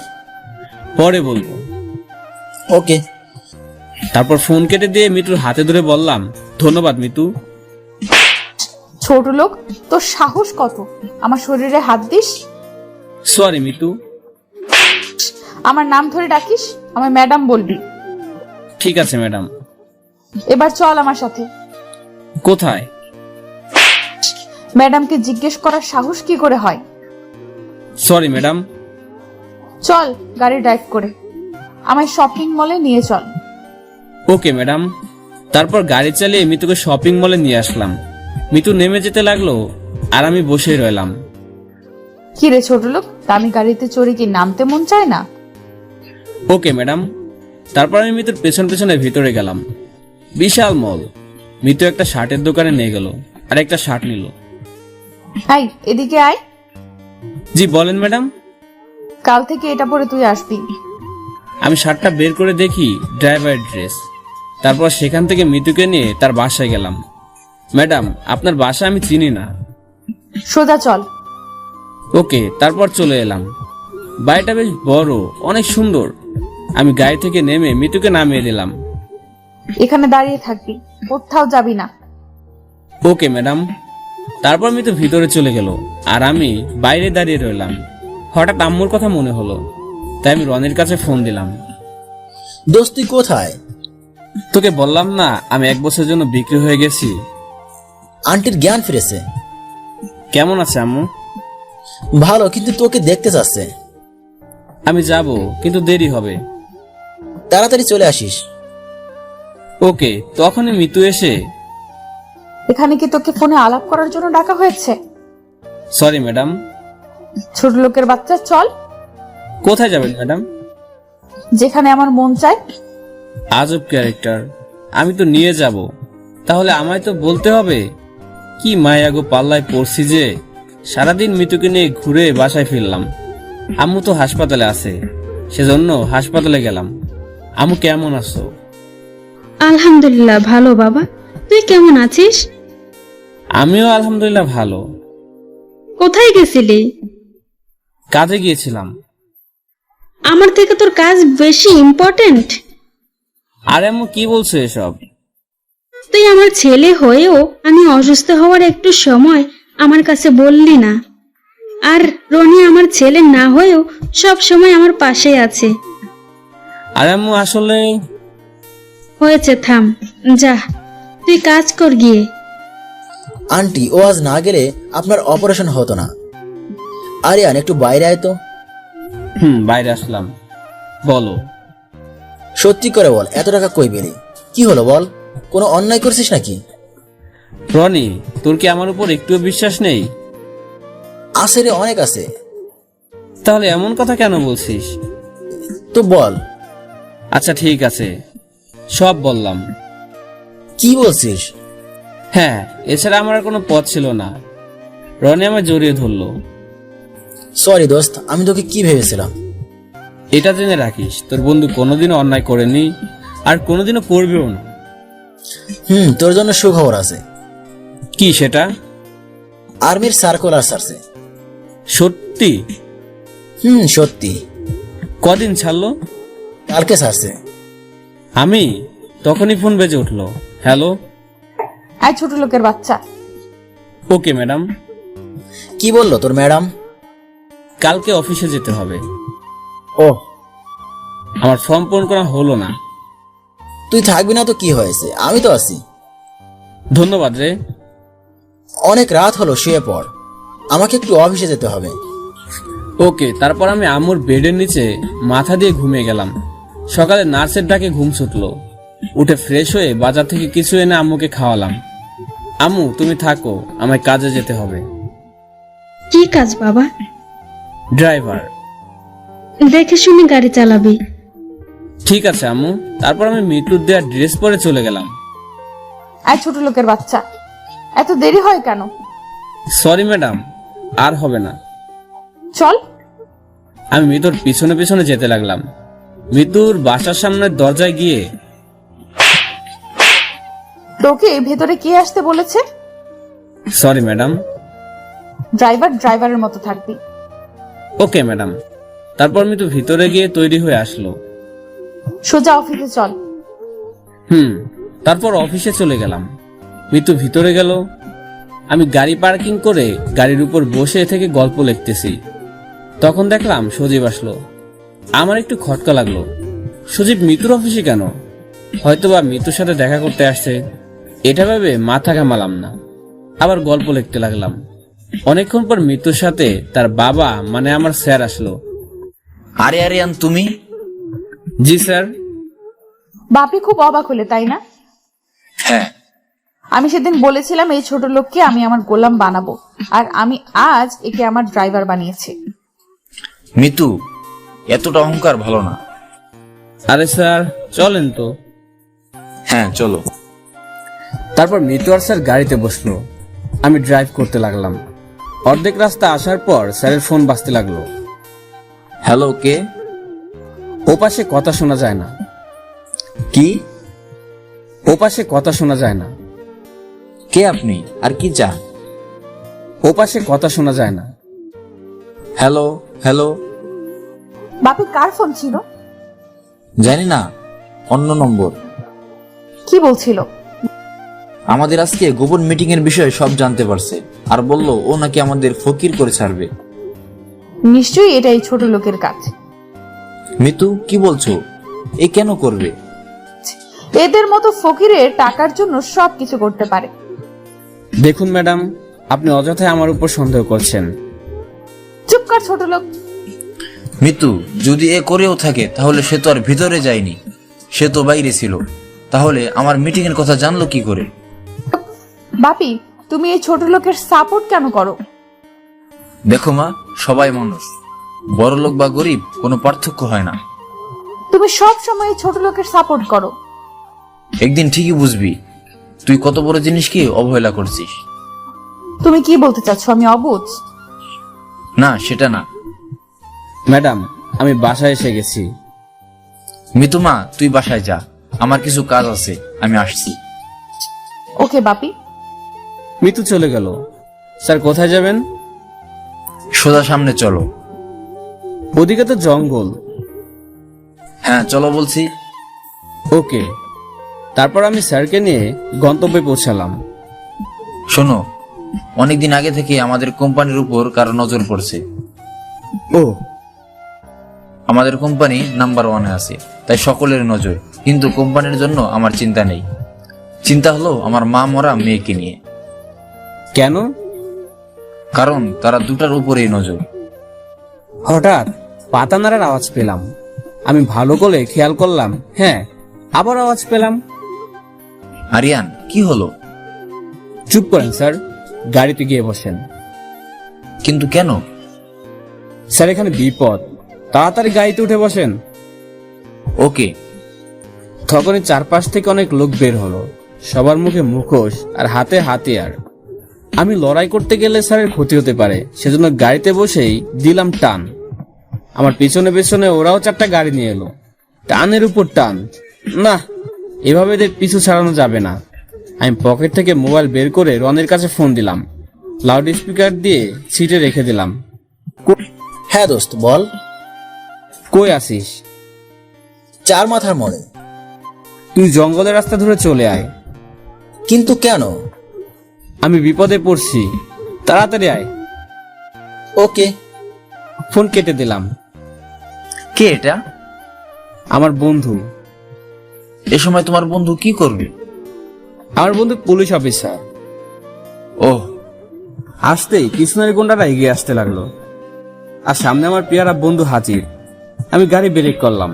পরে বলবো। ওকে। তারপর ফোন কেটে দিয়ে মিতুর হাতে ধরে বললাম, ধন্যবাদ মিতু। ছোট লোক, তোর সাহস কত আমার শরীরে হাত দিস? সরি মিতু। আমার নাম ধরে ডাকিস, আমার ম্যাডাম বলবি। ঠিক আছে ম্যাডাম। এবার চল আমার সাথে। কোথায়? ম্যাডামকে জিজ্ঞেস করার সাহস কি করে হয়? Sorry madam. চল গাড়ি ড্রাইভ করে আমায় শপিং মলে নিয়ে চল। Okay madam. তারপর গাড়ি চালিয়ে মিতুকে শপিং মলে নিয়ে আসলাম। মিতু নেমে যেতে লাগলো, আর আমি বসেই রইলাম। কি রে ছোট লোক, দামি গাড়িতে চড়ে কি নামতে মন চায় না? Okay madam. তারপর আমি মিতুর পেছন পেছনে ভিতরে গেলাম। বিশাল মল। মিতু একটা শার্টের দোকানে নিয়ে গেল, আর একটা শার্ট নিল। হাই, এদিকে আয়। জি বলেন ম্যাডাম। কাল থেকে এটা পরে তুই আসবি। আমি শার্টটা বের করে দেখি ড্রাইভার ড্রেস। তারপর সেখান থেকে মিতুকে নিয়ে তার বাসায় গেলাম। ম্যাডাম, আপনার বাসা আমি চিনি না। সোজা চল। ওকে। তারপর চলে এলাম। বাড়িটা বেশ বড়, অনেক সুন্দর। আমি গাড়ি থেকে নেমে মিতুকে নামিয়ে দিলাম। এখানে দাঁড়িয়ে থাকবি, কোথাও যাবি না। Okay madam. তারপর মিতু ভিতরে চলে গেল, আর আমি বাইরে দাঁড়িয়ে রইলাম। হঠাৎ আম্মুর কথা মনে হলো, তাই আমি রনির কাছে ফোন দিলাম। দোস্ত তুই কোথায়? তোকে বললাম না আমি 1 বছরের জন্য বিক্রি হয়ে গেছি। আন্টির জ্ঞান ফিরেছে। কেমন আছে আম্মু? ভালো, কিন্তু তোকে দেখতে চাচ্ছে। আমি যাব, কিন্তু দেরি হবে। তাড়াতাড়ি চলে আসিস। ওকে। তখনই মিতু এসে, এখানে কি তোকে ফোনে আলাপ করার জন্য ডাকা হয়েছে? Sorry madam. ছোট লোকের বাচ্চা, চল। কোথায় যাবেন ম্যাডাম? যেখানে আমার মন চায়। আজব ক্যারেক্টার। আমি তো নিয়ে যাব, তাহলে আমায় তো বলতে হবে। কি মায়াগো পাল্লায় পড়ছি যে সারাদিন মিতুকে নিয়ে ঘুরে বাসায় ফিরলাম। আম্মু তো হাসপাতালে আছে, সেজন্য হাসপাতালে গেলাম। আম্মু কেমন আছো? আলহামদুলিল্লাহ ভালো বাবা, তুই কেমন আছিস? আমিও আলহামদুলিল্লাহ ভালো। কোথায় গেছিলি? কাজে গিয়েছিলাম। আমার থেকে তোর কাজ বেশি ইম্পর্টেন্ট? আরে আম্মু কি বলছো এসব? তুই আমার ছেলে হয়েও আমি অসুস্থ হওয়ার একটু সময় আমার কাছে বললি না। আর রনি আমার ছেলে না হয়েও সব সময় আমার পাশে আছে। আর আম্মু আসলে হয়েছে, থাম, যা তুই কাজ কর গিয়ে। আন্টি, ও আজ না গেলে আপনার অপারেশন হতো না। আরিয়ান, একটু বাইরে আয় তো। বাইরে আসলাম, বলো। সত্যি করে বল, এত টাকা কই পেলি? কি হলো বল, কোনো অন্যায় করছিস নাকি? রনি, তোর কি আমার উপর একটুও বিশ্বাস নেই? আছে রে, অনেক আছে। তাহলে এমন কথা কেন বলছিস? তো বল। আচ্ছা ঠিক আছে, সব বললাম। কি বলছিস? হ্যাঁ, এছাড়া আমার আর কোনো পথ ছিল না। রনি আমায় জড়িয়ে ধরলো। সরি দোস্ত, আমি তোকে কি ভেবেছিলাম। এটা জেনে রাখিস, তোর বন্ধু কোনোদিনও অন্যায় করেনি, আর কোনোদিনও করবেও না। তোর জন্য সুখবর আছে। কি সেটা? আর্মির সার্কুলার ছাড়ছে। সত্যি? সত্যি। কদিন ছাড়লো? কালকে ছাড়ছে। আমি তখনই ফোন বেজে উঠলো। হ্যালো। এই ছোট লোকের বাচ্চা, ওকে ম্যাডাম। কি বললো তোর ম্যাডাম? কালকে অফিসে যেতে হবে। ও, আমার ফর্ম পূরণ করা হলো না। তুই থাকবি না তো কি হয়েছে, আমি তো আছি। ধন্যবাদ রে। অনেক রাত হলো, শুয়ে পড়, আমাকে একটু অফিসে যেতে হবে। ওকে। তারপর আমি আম্মুর বেডের নিচে মাথা দিয়ে ঘুমিয়ে গেলাম। সকালে নার্সের ডাকে ঘুম ছুটলো। উঠে ফ্রেশ হয়ে বাজার থেকে কিছু এনে আম্মুকে খাওয়ালাম। আম্মু, তুমি থাকো, আমায় কাজে যেতে হবে। কি কাজ বাবা? ড্রাইভার। দেখে শুনে গাড়ি চালাবি। ঠিক আছে আম্মু। তারপর আমি মিতুর দেওয়া ড্রেস পরে চলে গেলাম। এই ছোট লোকের বাচ্চা, এত দেরি হয় কেন? সরি ম্যাডাম, আর হবে না। চল। আমি মিতুর পিছনে পিছনে যেতে লাগলাম। মিতুর বাসার সামনের দরজায় গিয়ে, তোকে ভেতরে কে আসতে বলেছে? Sorry madam. ড্রাইভার ড্রাইভারের মতো থাকবি। Okay madam. তারপর মিতু ভিতরে গিয়ে তৈরি হয়ে আসলো। সোজা অফিসে চল। তারপর অফিসে চলে গেলাম। মিতু ভিতরে গেল। আমি গাড়ি পার্কিং করে গাড়ির উপর বসে থেকে গল্প লিখতেছি। তখন দেখলাম সজীব আসলো। আমার একটু খটকা লাগলো, সজীব মিতুর অফিসে কেন? হয়তোবা মিতুর সাথে দেখা করতে আসছে। এটা ভেবে মাথা ঘামালাম না, আবার গল্প লিখতে লাগলাম। অনেকক্ষণ পর মিতুর সাথে তার বাবা মানে আমার স্যার আসলো। আরে আরিয়ান, তুমি? জি স্যার। বাপি খুব অবাক হলে, তাই না? হ্যাঁ। আমি সেদিন বলেছিলাম এই ছোট লোককে আমি আমার গোলাম বানাবো, আর আমি আজ একে আমার ড্রাইভার বানিয়েছি। মিতু, এতটা অহংকার ভালো না। আরে স্যার, চলেন তো। হ্যাঁ চলো। তারপর মিতু আর স্যার গাড়িতে বসলো। আমি ড্রাইভ করতে লাগলাম। অর্ধেক রাস্তা আসার পর স্যারের ফোন বাজতে লাগলো। হ্যালো, কে? ওপাশে কথা শোনা যায় না। কি? ওপাশে কথা শোনা যায় না। কে আপনি, আর কি চান? ওপাশে কথা শোনা যায় না। Hello hello. বাপি কার ফোন ছিল? জানি না, অন্য নম্বর। কি বলছিল? আমাদের আজকে গোপন মিটিং এর বিষয়ে সব জানতে পারছে, আর বলল ও নাকি আমাদের ফকির করে ছাড়বে। নিশ্চয়ই এটা এই ছোট লোকের কাজ। মিতু, কি বলছো? এ কেন করবে? এদের মতো ফকিরের টাকার জন্য সবকিছু করতে পারে। দেখুন ম্যাডাম, আপনি অযথাই আমার উপর সন্দেহ করছেন। চুপ কর ছোট লোক। মিতু, যদি এ করেও থাকে তাহলে সে তো আর ভিতরে যায়নি, সে তো বাইরে ছিল। তাহলে আমার মিটিং এর কথা জানলো কি করে? বাপি, তুমি এই ছোট লোকের সাপোর্ট কেন করো? দেখো মা, সবাই মানুষ, বড় লোক বা গরিব কোনো পার্থক্য হয় না। তুমি সব সময় এই ছোট লোকের সাপোর্ট করো। একদিন ঠিকই বুঝবি তুই কত বড় জিনিসকে অবহেলা করছিস। তুমি কি বলতে চাচ্ছ, আমি অবুঝ? না, সেটা না। ম্যাডাম, আমি বাসায় এসে গেছি। মিতু মা, তুই বাসায় যা, আমার কিছু কাজ আছে, আমি আসছি। ওকে বাপি। মিতু চলে গেল। স্যার কোথায় যাবেন? সোজা সামনে চলো। ওদিকে তো জঙ্গল। হ্যাঁ চলো বলছি। ওকে। তারপর আমি স্যারকে নিয়ে গন্তব্যে পৌঁছালাম। শোনো, অনেকদিন আগে থেকে আমাদের কোম্পানির উপর কারো নজর পড়ছে। ও, আমাদের কোম্পানি নাম্বার 1-এ আছে, তাই সকলের নজর। কিন্তু কোম্পানির জন্য আমার চিন্তা নেই। চিন্তা হলো আমার মা মরা মেয়েকে নিয়ে। কেন? কারণ তারা দুটার উপরেই নজর। হঠাৎ পাতা নাড়ার আওয়াজ পেলাম। আমি ভালো করে খেয়াল করলাম, হ্যাঁ, আবার আওয়াজ পেলাম। আরিয়ান, কি হলো? চুপ করেন স্যার, গাড়িতে গিয়ে বসেন। কিন্তু কেন? স্যার, এখানে বিপদ, তাড়াতাড়ি গাড়িতে উঠে বসেন। ওকে। তখনই চারপাশ থেকে অনেক লোক বের হলো, সবার মুখে মুখোশ আর হাতে হাতিয়ার। আমি লড়াই করতে গেলে স্যারের ক্ষতি হতে পারে, সেজন্য গাড়িতে বসেই দিলাম টান। আমার পিছনে পেছনে ওরাও 4টা গাড়ি নিয়ে এলো, টানের উপর টান। না, এভাবে এদের পিছু ছাড়ানো যাবে না। আমি পকেট থেকে মোবাইল বের করে রনের কাছে ফোন দিলাম, লাউড স্পিকার দিয়ে সিটে রেখে দিলাম। হ্যাঁ দোস্ত, বল। কই আসিস? 4 মাথার মোড়ে। তুই জঙ্গলের রাস্তা ধরে চলে আয়। কিন্তু কেন? আমি বিপদে পড়ছি, তাড়াতাড়ি আয়। ওকে। ফোন কেটে দিলাম। কে এটা? আমার বন্ধু। এ সময় তোমার বন্ধু কি করবে? আমার বন্ধু পুলিশ অফিসার। ওহ। আসতেই কৃষ্ণের গুন্ডারা এগিয়ে আসতে লাগলো, আর সামনে আমার পেয়ারা বন্ধু হাজির। আমি গাড়ি ব্রেক করলাম।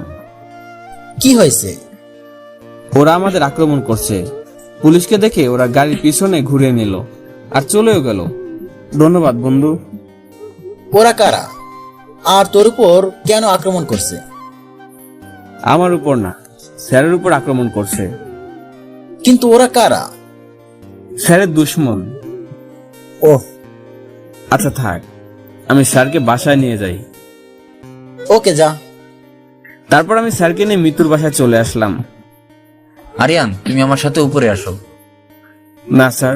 কি হয়েছে? ওরা আমাদের আক্রমণ করছে। পুলিশকে দেখে ওরা গাড়ির পিছনে ঘুরে নিল আর চলেও গেল। ধন্যবাদ বন্ধু। ওরা কারা? আর তোর উপর কেন আক্রমণ করছে? আমার উপর না, স্যারের উপর আক্রমণ করছে। কিন্তু ওরা কারা? স্যারের দুশ্মন। ওহ, আচ্ছা থাক, আমি স্যারকে বাসায় নিয়ে যাই। ওকে, যা। তারপর আমি স্যারকে নিয়ে মৃত্যুর বাসায় চলে আসলাম। আরিয়ান, তুমি আমার সাথে উপরে আসো। না স্যার,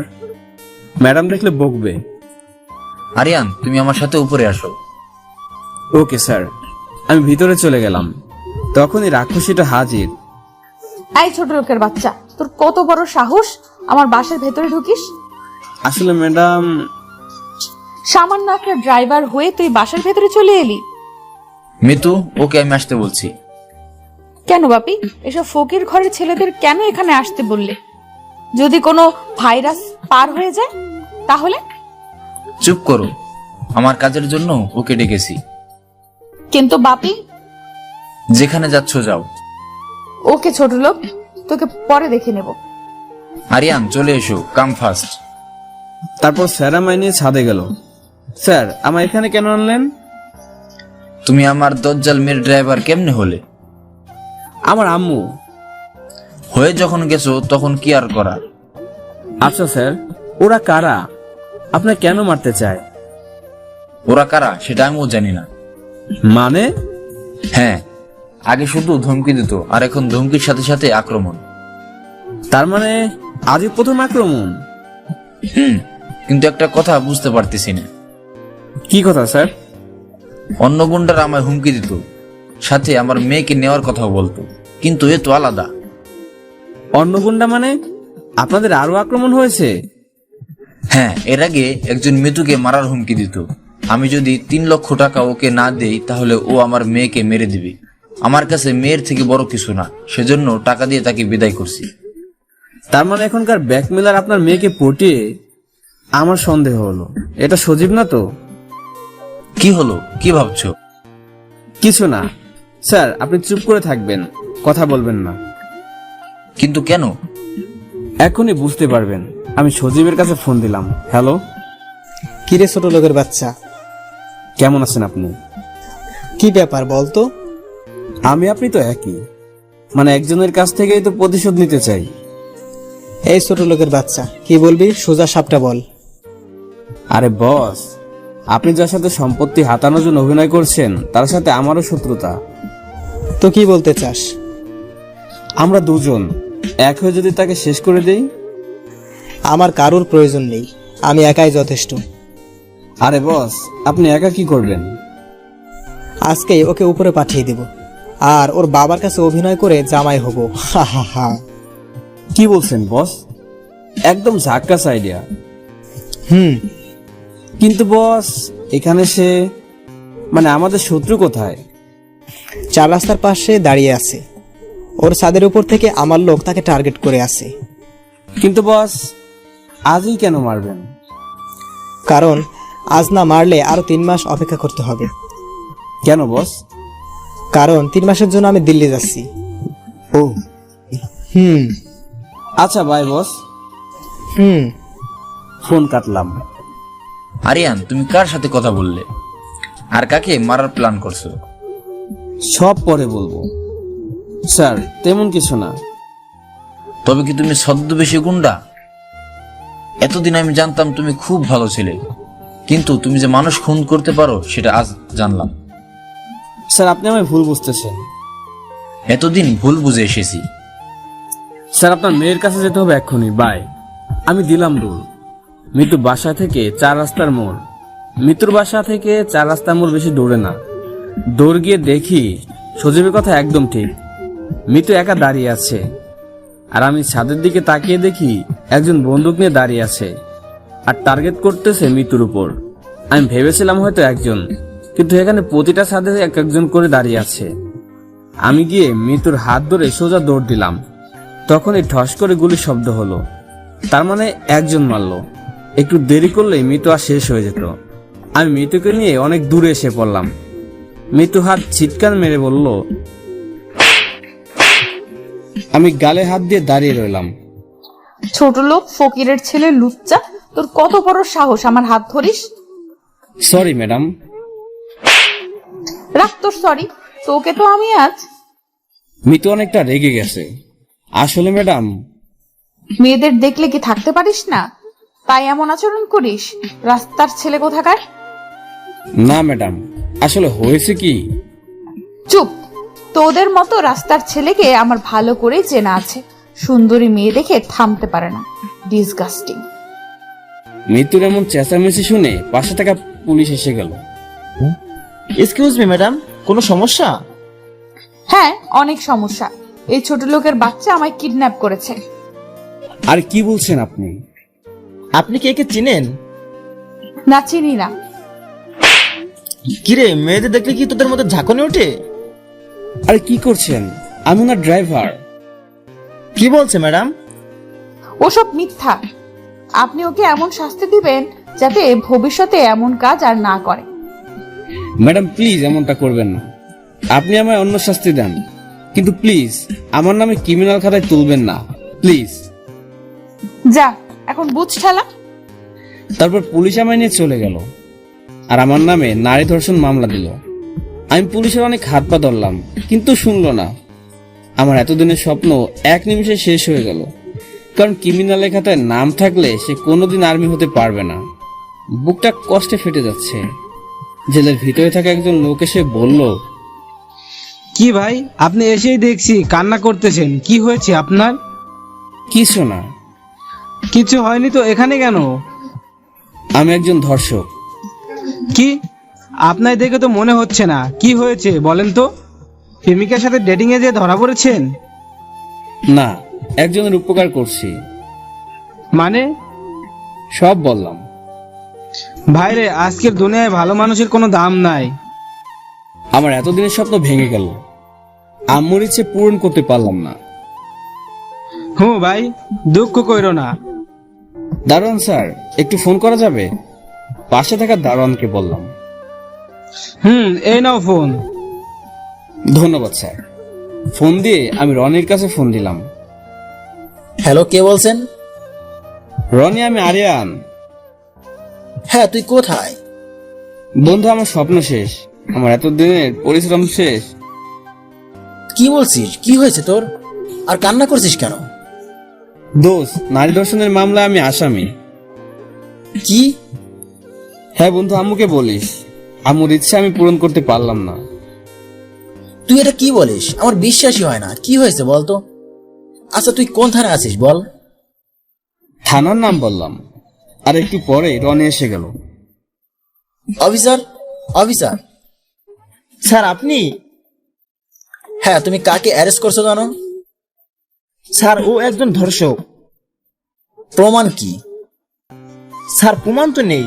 ম্যাডাম দেখলে বকবে। আরিয়ান, তুমি আমার সাথে উপরে আসো। Okay sir. আমি ভিতরে চলে গেলাম, তখনই রাক্ষসীটা হাজির। এই ছোট লোকের বাচ্চা, তোর কত বড় সাহস আমার বাসার ভেতরে ঢুকিস? আসলে ম্যাডাম, সামান্য একটা ড্রাইভার হয়ে তুই বাসার ভেতরে চলে এলি? মিতু, ওকে আমি আসতে বলছি। কেন বাপি, এসব ফকির ঘরের ছেলেদের কেন এখানে আসতে বললে? যদি কোনো ভাইরাস পার হয়ে যায় তাহলে? চুপ করো, আমার কাজের জন্য ওকে ডেকেছি। কিন্তু বাপি, যেখানে যাচ্ছ যাও। ওকে ছোট লোক, তোকে পরে দেখে নেব। আরিয়ান, চলে এসো, কাম ফাস্ট। তারপর স্যার আমায় নিয়ে ছাদে গেল। স্যার, আমার এখানে কেন আনলেন? তুমি আমার দজ্জাল মেয়ের ড্রাইভার কেমনে হলে? আমার আম্মু। হয়ে যখন গেছো তখন কি আর করার। আচ্ছা স্যার, ওরা কারা? আপনার কেন মারতে চায়? ওরা কারা সেটা আমিও জানি না। মানে? হ্যাঁ, আগে শুধু ধমকি দিত, আর এখন ধমকির সাথে সাথে আক্রমণ। তার মানে আজই প্রথম আক্রমণ? কিন্তু একটা কথা বুঝতে পারতেছি না। কি কথা স্যার? অন্য গুন্ডারা আমায় হুমকি দিত, সাথে আমার মেয়েকে নেওয়ার কথাও বলতো, কিন্তু এ তো আলাদা। অন্য গুন্ডা মানে? আপনাদের আরো আক্রমণ হয়েছে? হ্যাঁ, এর আগে একজন মিতুকে মারার হুমকি দিত। আমি যদি 3 লক্ষ টাকা ওকে না দেই তাহলে ও আমার মেয়েকে মেরে দিবে। আমার কাছে মেয়ের থেকে বড় কিছু না, সেজন্য টাকা দিয়ে তাকে বিদায় করছি। তার মানে এখনকার ব্যাকমেলার আপনার মেয়েকে পটিয়ে? আমার সন্দেহ হলো, এটা সজীব না তো? কি হলো, কি ভাবছো? কিছু না স্যার, আপনি চুপ করে থাকবেন, কথা বলবেন না। কিন্তু কেন? এখনই বুঝতে পারবেন। আমি সজীবের কাছে ফোন দিলাম। হ্যালো। কিরে ছোট লোকের বাচ্চা, কেমন আছেন আপনি? কি ব্যাপার বলতো? আমি আপনি তো একই, মানে একজনের কাছ থেকেই তো প্রতিশোধ নিতে চাই। এই ছোট লোকের বাচ্চা, কি বলবি সোজা সাপটা বল। আরে বস, আপনি যার সাথে সম্পত্তি হাতানোর জন্য অভিনয় করছেন তার সাথে আমারও শত্রুতা। তো কি বলতে চাস? আমরা দুজন এক হয়ে যদি তাকে শেষ করে দেই? আমার কারোর প্রয়োজন নেই, আমি একাই যথেষ্ট। আরে বস, আপনি একা কি করবেন? আজকেই ওকে উপরে পাঠিয়ে দেব, আর ওর বাবার কাছে অভিনয় করে জামাই হব। হা হা হা। কি বলছেন বস? একদম ঝাক্কাস আইডিয়া। হুম, কিন্তু বস, এখানে সে মানে আমাদের শত্রু কোথায়? 4 রাস্তার পাশে দাঁড়িয়ে আছে। ওর ছাদের উপর থেকে আমার লোক তাকে টার্গেট করে আছে। কিন্তু বস, আজই কেন মারবেন? কারণ আজ না মারলে আরো 3 মাস অপেক্ষা করতে হবে। কেন বস? কারণ 3 মাসের জন্য আমি দিল্লি যাচ্ছি। ও হুম আচ্ছা, বাই বস। হুম ফোন কাটলাম। আরিয়ান, তুমি কার সাথে কথা বললে আর কাকে মারার প্ল্যান করছো? সব পরে বলবো স্যার, তেমন কিছু না। তবে কি তুমি ছদ্মবেশী গুন্ডা? এতদিন আমি জানতাম তুমি খুব ভালো ছিলে, কিন্তু তুমি যে মানুষ খুন করতে পারো সেটা আজ জানলাম। স্যার, আপনি আমায় ভুল বুঝতেছেন। এতদিন ভুল বুঝে এসেছি। স্যার, আপনার মেয়ের কাছে যেতে হবে এক্ষুনি। বাই। আমি দিলাম রুল। মিতু বাসা থেকে 4 রাস্তার মোড়। মিতুর বাসা থেকে 4 রাস্তার মোড় বেশি দৌড়ে না। দৌড় গিয়ে দেখি সজীবের কথা একদম ঠিক। মিতু একা দাঁড়িয়ে আছে, আর আমি ছাদের দিকে তাকিয়ে দেখি একজন বন্দুক নিয়ে দাঁড়িয়ে আছে আর টার্গেট করতেছে মিতুর উপর। আমি ভেবেছিলাম হয়তো একজন, কিন্তু এখানে প্রতিটা ছাদে এক একজন করে দাঁড়িয়ে আছে। আমি গিয়ে মিতুর হাত ধরে সোজা দৌড় দিলাম। তখনই ঠস করে গুলির শব্দ হলো। তার মানে একজন মারলো। একটু দেরি করলেই মিতু আর শেষ হয়ে যেত। আমি মিতুকে নিয়ে অনেক দূরে এসে পড়লাম। মিতু হাত ছিটকান মেরে বলল। আমি গালে হাত দিয়ে দাঁড়িয়ে রইলাম। ছোট লোক, ফকিরের ছেলে, লুচ্চা, তোর কত বড় সাহস আমার হাত ধরিস? Sorry madam. রাখ তোর সরি, তোকে তো আমি আজ। মিতু অনেকটা রেগে গেছে। আসলে ম্যাডাম, মেয়েদের দেখলে কি থাকতে পারিস না, তাই এমন আচরণ করিস? রাস্তার ছেলে কোথাকার। না ম্যাডাম, আসলে হয়েছে কি। চুপ, তোদের মতো রাস্তার ছেলেকে আমার ভালো করে চেনা আছে। সুন্দরী মেয়ে দেখে থামতে পারে না। ডিসগাস্টিং। মিতুর এমন চেঁচামেচি শুনে পাশে থাকা পুলিশ এসে গেল। এক্সকিউজ মি ম্যাডাম, কোনো সমস্যা? হ্যাঁ, অনেক সমস্যা। এই ছোট লোকের বাচ্চা আমায় কিডন্যাপ করেছে। আর কি বলছেন আপনি? আপনি কে কে চিনেন? না, চিনি না। কিরে, মেয়েদের দেখলে কি তোদের মধ্যে ঝাঁকুনি ওঠে? আরে কি করছেন? আমি না ড্রাইভার। কি বলছে ম্যাডাম? ওসব মিথ্যা। আপনি ওকে এমন শাস্তি দিবেন যাতে ভবিষ্যতে এমন কাজ আর না করে। ম্যাডাম প্লিজ এমনটা করবেন না। আপনি আমায় অন্য শাস্তি দেন, কিন্তু প্লিজ আমার নামে ক্রিমিনাল খাতায় তুলবেন না, প্লিজ। যা, এখন বুঝ ঠেলা। তারপর পুলিশ আমায় নিয়ে চলে গেল আর আমার নামে নারী ধর্ষণ মামলা দিল। আমি পুলিশের অনেক হাত পা ধরলাম, কিন্তু শুনলো না। আমার এতদিনের স্বপ্ন এক নিমিষে শেষ হয়ে গেল। কারণ ক্রিমিনালের খাতায় নাম থাকলে সে কোনোদিন আর্মি হতে পারবে না। বুকটা কষ্টে ফেটে যাচ্ছে। জেলের ভিতরে থাকা একজন লোক এসে বলল, কি ভাই, আপনি এসেই দেখছি কান্না করতেছেন, কি হয়েছে আপনার? কিছু না। কিছু হয়নি তো এখানে কেন? আমি একজন ধর্ষক। কি? আপনার দেখে তো মনে হচ্ছে না। কি হয়েছে বলেন তো? প্রেমিকার সাথে ডেটিং এ যে ধরা পড়েছেন? না, একজনের উপকার করছি। মানে? সব বললাম। ভাইরে, আজকের দুনিয়ায় ভালো মানুষের কোনো দাম নাই। আমার এতদিনের স্বপ্ন ভেঙে গেল। আম্মুর ইচ্ছে পূরণ করতে পারলাম না। ভাই, দুঃখ কইরো না। দারোয়ান স্যার, একটু ফোন করা যাবে? পাশে থাকা দারোয়ানকে বললাম। এই নাও ফোন। ধন্যবাদ স্যার। ফোন দিয়ে আমি রনির কাছে ফোন দিলাম। হ্যালো, কে বলছেন? রনি, আমি আরিয়ান। হ্যাঁ, তুই কোথায়? বন্ধু, আমার স্বপ্ন শেষ, আমার এতদিনের পরিশ্রম শেষ। কি বলছিস? কি হয়েছে তোর? আর কান্না করছিস কেন? দোষ, নারী ধর্ষণের মামলায় আমি আসামি। কি? হ্যাঁ বন্ধু, আম্মুকে বলিস। আম্মুর ইচ্ছা আমি পূরণ করতে পারলাম না। তুই এটা কি বলিস? আমার বিশ্বাসই হয় না। কি হয়েছে বলতো? আচ্ছা, তুই কোন থানায় আছিস বল? থানার নাম বললাম, আর একটু পরে রনি এসে গেল। Officer, officer. স্যার, আপনি? হ্যাঁ, তুমি কাকে অ্যারেস্ট করছো জানো? স্যার ও একজন ধর্ষক। প্রমাণ কি? স্যার প্রমাণ তো নেই।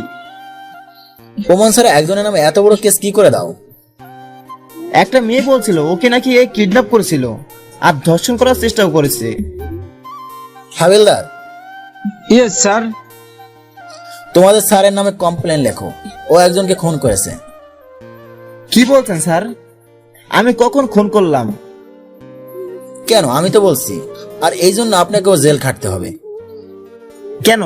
প্রমাণ ছাড়া একজনের নামে এত বড় কেস কি করে দাও? একটা মেয়ে বলছিল ওকে নাকি এ কিডন্যাপ করেছিল আর ধর্ষণ করার চেষ্টাও করেছে। হাবিলদার, ইয়েস স্যার। তোমাদের স্যারের নামে কমপ্লেন লেখো, ও একজনকে খুন করেছে। কি বলছেন স্যার? আমি কখন খুন করলাম? কেন, আমি তো বলছি। আর এই জন্য আপনাকেও জেল খাটতে হবে। কেন?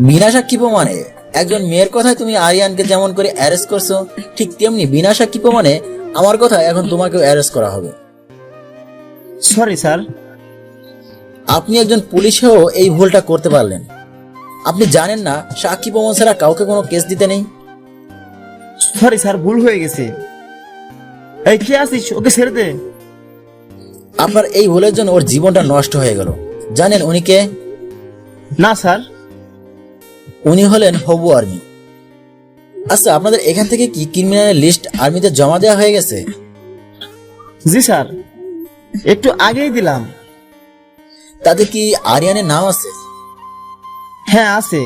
বিনা সাক্ষী প্রমাণে একজন মেয়ের কথায় তুমি আরিয়ানকে যেমন করে অ্যারেস্ট করছো, ঠিক তেমনি বিনা সাক্ষী প্রমাণে আমার কথা এখন তোমাকেও অ্যারেস্ট করা হবে। Sorry sir. আপনি একজন পুলিশ হয়েও এই ভুলটা করতে পারলেন। আপনি জানেন না সাক্ষী প্রমাণ ছাড়া কাউকে কোনো কেস দিতে নেই। সরি স্যার, ভুল হয়ে গেছে। এই কি আছিস, ওকে ছেড়ে দে। আপনার এই ভুলের জন্য ওর জীবনটা নষ্ট হয়ে গেল। জানেন উনি কে? না স্যার। উনি হলেন হবু আর্মি। আচ্ছা, আপনাদের এখান থেকে কি ক্রিমিনালের লিস্ট আর্মিতে জমা দেওয়া হয়ে গেছে? জি স্যার, একটু আগেই দিলাম। তাতে কি আরিয়ানের নাম আছে? হ্যাঁ আছে।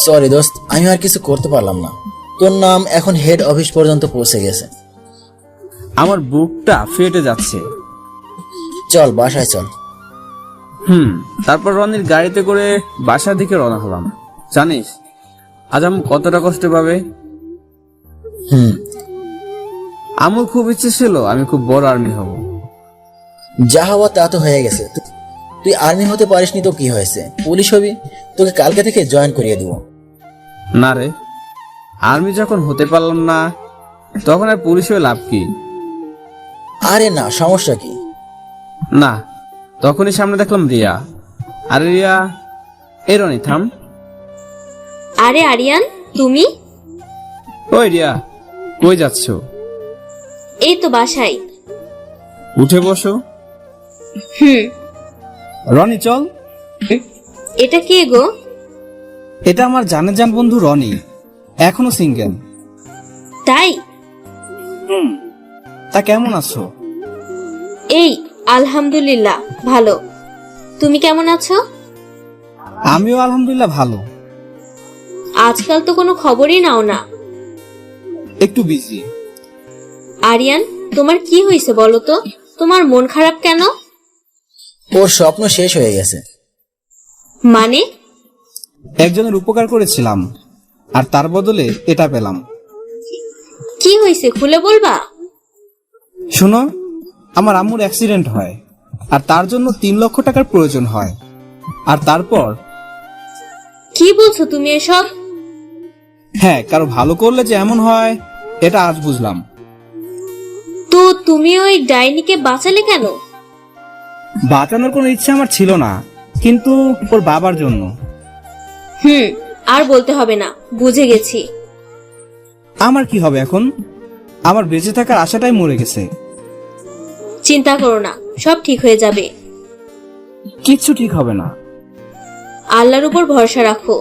সরি দোস্ত, আমি আর কিছু করতে পারলাম না। তোর নাম এখন হেড অফিস পর্যন্ত পৌঁছে গেছে। আমার বুকটা ফেটে যাচ্ছে। চল বাসায় চল। তারপর রনির গাড়িতে করে বাসার দিকে রওনা হলাম। জানিস আজ আম্মু কতটা কষ্ট পাবে? আমার খুব ইচ্ছে ছিল আমি খুব বড় আর্মি হব। যা হওয়া তা তো হয়ে গেছে। তুই আর্মি হতে পারিসনি তো কি হয়েছে, পুলিশ হবি। তোকে কালকে থেকে জয়েন করিয়ে দিব। না রে, আর্মি যখন হতে পারলাম না তখন আর পুলিশ হয়ে লাভ কি? আরে না, সমস্যা কি? না, তখনই সামনে দেখলাম রিয়া। আরে রিয়া, এই রনি থাম। আরে আরিয়ান, তুমি? ওই রিয়া, কই যাচ্ছ? এই তো বাসায়। উঠে বসো। রনি চল। এটা কে গো? এটা আমার জানের জান বন্ধু রনি, এখনো সিঙ্গেল। তাই? তা কেমন আছো? এই আলহামদুলিল্লাহ ভালো। তুমি কেমন আছো? আমিও আলহামদুলিল্লাহ ভালো। আজকাল তো কোনো খবরই নাও না। একটু বিজি। আরিয়ান, তোমার কি হয়েছে বলো তো? তোমার মন খারাপ কেন? ওর স্বপ্ন শেষ হয়ে গেছে। মানে? একজনের উপকার করেছিলাম আর তার বদলে এটা পেলাম। কি হয়েছে খুলে বলবা? শোনো, আমার আম্মুর অ্যাক্সিডেন্ট হয় আর তার জন্য 3 লক্ষ টাকার প্রয়োজন হয়। আর তারপর কি বলছো তুমি এসব? হ্যাঁ, কারো ভালো করলে যে এমন হয় এটা আজ বুঝলাম। তো তুমি ওই ডাইনিকে বাঁচালে কেন? বাঁচানোর কোনো ইচ্ছা আমার ছিল না, কিন্তু ওর বাবার জন্য। আর বলতে হবে না, বুঝে গেছি। আমার কি হবে এখন? আমার বেঁচে থাকার আশাটাই মরে গেছে। চিন্তা করো না, সব ঠিক হয়ে যাবে। কিচ্ছু ঠিক হবে না। আল্লাহর উপর ভরসা রাখো।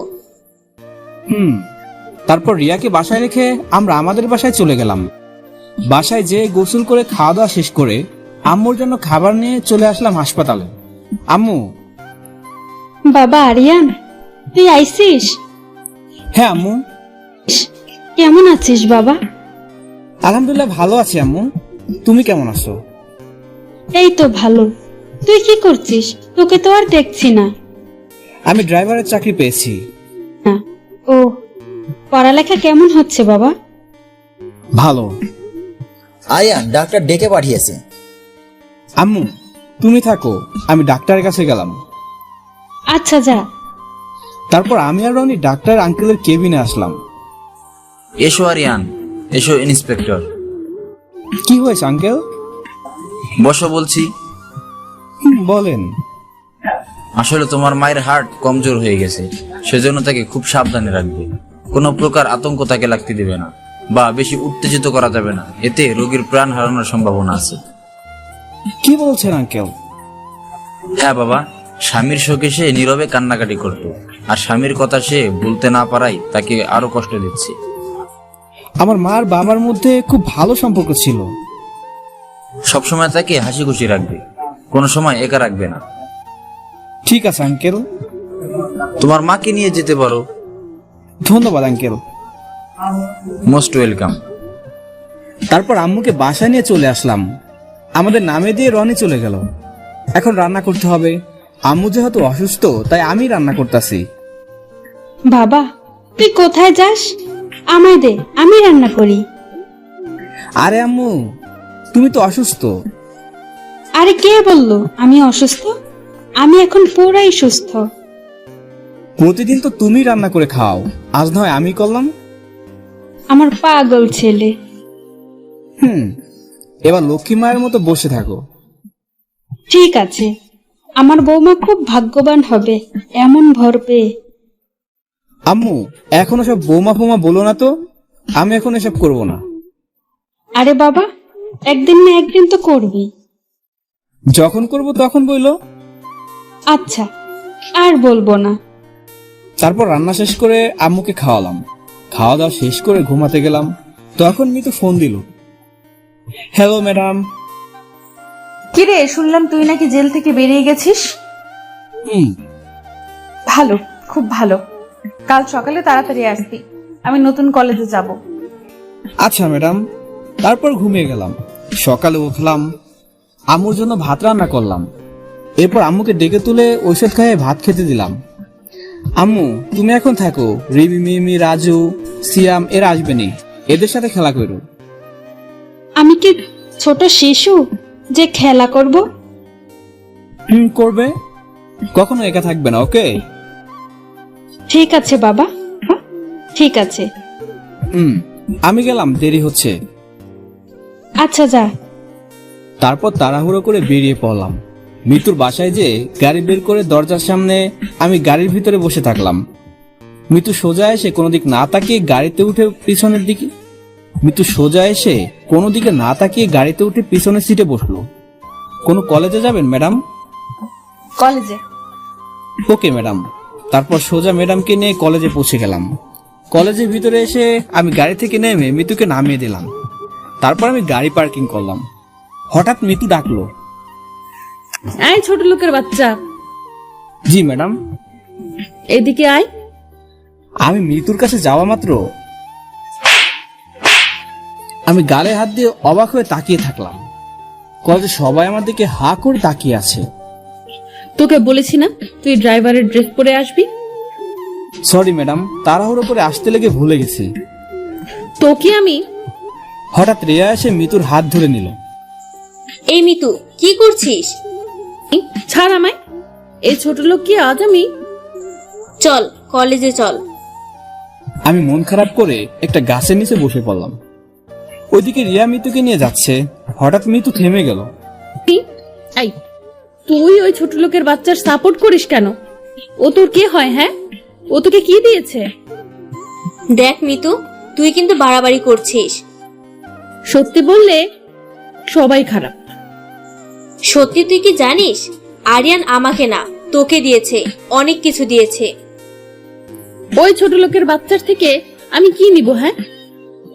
তারপর রিয়াকে বাসায় রেখে আমরা আমাদের বাসায় চলে গেলাম। বাসায় যেয়ে গোসল করে খাওয়া দাওয়া শেষ করে আম্মুর জন্য খাবার নিয়ে চলে আসলাম হাসপাতালে। আম্মু। বাবা আরিয়ান, তুই আইছিস? হ্যাঁ আম্মু। কেমন আছিস বাবা? আলহামদুলিল্লাহ ভালো আছি আম্মু, তুমি কেমন আছো? এই তো ভালো। তুই কি করছিস? তোকে তো আর দেখছি না। আমি ড্রাইভারের চাকরি পেয়েছি। ও, পড়ালেখা কেমন হচ্ছে বাবা? ভালো। আরিয়ান ডাক্তার ডেকে পাঠিয়েছে। আম্মু তুমি থাকো, আমি ডাক্তারের কাছে গেলাম। আচ্ছা যা। তারপর আমি আর রনি ডাক্তার আঙ্কেলের কেবিনে আসলাম। এসো আরিয়ান, এসো ইন্সপেক্টর। কি হয়েছে আঙ্কেল? বসো বলছি। বলেন। আসলে তোমার মায়ের হার্ট কমজোর হয়ে গেছে, সেজন্য তাকে খুব সাবধানে রাখবে। কোনো প্রকার আতঙ্ক তাকে লাগতে দেবে না বা বেশি উত্তেজিত করা যাবে না, এতে রোগীর প্রাণ হারানোর সম্ভাবনা আছে। কি বলছেন আঙ্কেল? হ্যাঁ বাবা, স্বামীর শোকে সে নীরবে কান্নাকাটি করত, আর স্বামীর কথা সে বলতে না পারাই তাকে আরো কষ্ট দিচ্ছে। আমার মা আর বাবার মধ্যে খুব ভালো সম্পর্ক ছিল। সবসময় তাকে হাসি খুশি রাখবে, কোনো সময় একা রাখবে না। ঠিক আছে আঙ্কেল। তোমার মাকে নিয়ে যেতে পারো। ধন্যবাদ আঙ্কেল। Most welcome. তারপর আম্মুকে বাসায় নিয়ে চলে আসলাম। আমাদের নামে দিয়ে রনি চলে গেল। এখন রান্না করতে হবে। আম্মু যেহেতু অসুস্থ তাই আমি রান্না করতেছি। বাবা, তুই কোথায় যাস? আমায় দে, আমি রান্না করি। আরে আম্মু, তুমি তো অসুস্থ। আরে কে বললো আমি অসুস্থ? আমি এখন পুরাই সুস্থ। প্রতিদিন তো তুমি রান্না করে খাও, আজ নয় আমি করলাম। আমার পাগল ছেলে। এবার লক্ষ্মী মায়ের মতো বসে থাকো। ঠিক আছে, আমার বৌমা খুব ভাগ্যবান হবে এমন ভর পেয়ে। আম্মু, এখন সব বৌমা ফৌমা বলো না তো, আমি এখন এসব করব না। আরে বাবা, একদিন না একদিন তো করবি। যখন করব তখন বইলো। আচ্ছা, আর বলবো না। তারপর রান্না শেষ করে আম্মুকে খাওয়ালাম। খাওয়া দাওয়া শেষ করে ঘুমাতে গেলাম, তখন মিতু ফোন দিল। Hello madam. কিরে, শুনলাম তুই নাকি জেল থেকে বেরিয়ে গেছিস। ভালো, খুব ভালো। কাল সকালে তাড়াতাড়ি আসবি, আমি নতুন কলেজে যাব। আচ্ছা ম্যাডাম। তারপর ঘুমিয়ে গেলাম। সকালে উঠলাম, আম্মুর জন্য ভাত রান্না করলাম। এরপর আম্মুকে ডেকে তুলে ঔষধ খাইয়ে ভাত খেতে দিলাম। আম্মু, তুমি এখন থাকো, রিমি, মিমি, রাজু, সিয়াম এরা আসবে নি, এদের সাথে খেলা করো। আমি কি ছোট শিশু যে খেলা করব? করবে, কখনো একা থাকবে না, ওকে? ঠিক আছে বাবা, ঠিক আছে। আমি গেলাম, দেরি হচ্ছে। আচ্ছা যা। তারপর তাড়াহুড়ো করে বেরিয়ে পড়লাম। মিতুর বাসায় যে গাড়ি বের করে দরজার সামনে আমি গাড়ির ভিতরে বসে থাকলাম। মিতু সোজা এসে কোনো দিক না তাকিয়ে গাড়িতে উঠে পিছনের দিকে গাড়িতে উঠে পিছনের সিটে বসলো। কোনো কলেজে যাবেন ম্যাডাম? কলেজে। Okay madam. তারপর সোজা ম্যাডামকে নিয়ে কলেজে পৌঁছে গেলাম। কলেজের ভিতরে এসে আমি গাড়ি থেকে নেমে মিতুকে নামিয়ে দিলাম। তারপর আমি গাড়ি পার্কিং করলাম। হঠাৎ মিতু ডাকলো, এই ছোট লোকের বাচ্চা। জি ম্যাডাম। এদিকে আয়। আমি মিতুর কাছে যাওয়া মাত্র আমি গালে হাত দিয়ে অবাক হয়ে তাকিয়ে থাকলাম। কলেজে সবাই আমার দিকে হা করে তাকিয়ে আছে। তোকে বলেছি না তুই ড্রাইভারের ড্রেস পরে আসবি। সরি ম্যাডাম, তাড়াহুড়ো করে আসতে লেগে ভুলে গেছি। তোকে আমি। হঠাৎ রেয়া এসে মিতুর হাত ধরে নিল। এই মিতু, কি করছিস? ছাড় আমায়, এই ছোট লোক কি আজ আমি। চল কলেজে চল। আমি মন খারাপ করে একটা গাছের নিচে বসে পড়লাম। ওইদিকে রিয়া মিতুকে নিয়ে যাচ্ছে। হঠাৎ মিতু থেমে গেল। এই, তুই ওই ছোট লোকের বাচ্চার সাপোর্ট করিস কেন? ও তোর কে হয়? হ্যাঁ, ও তোকে কি দিয়েছে? দেখ মিতু, তুই কিন্তু বাড়াবাড়ি করছিস। সত্যি বললে সবাই খারাপ। সত্যি তুই কি জানিস, আরিয়ান আমাকে না তোকে দিয়েছে, অনেক কিছু দিয়েছে। ওই ছোট লোকের বাচ্চার থেকে আমি কি নিব? হ্যাঁ,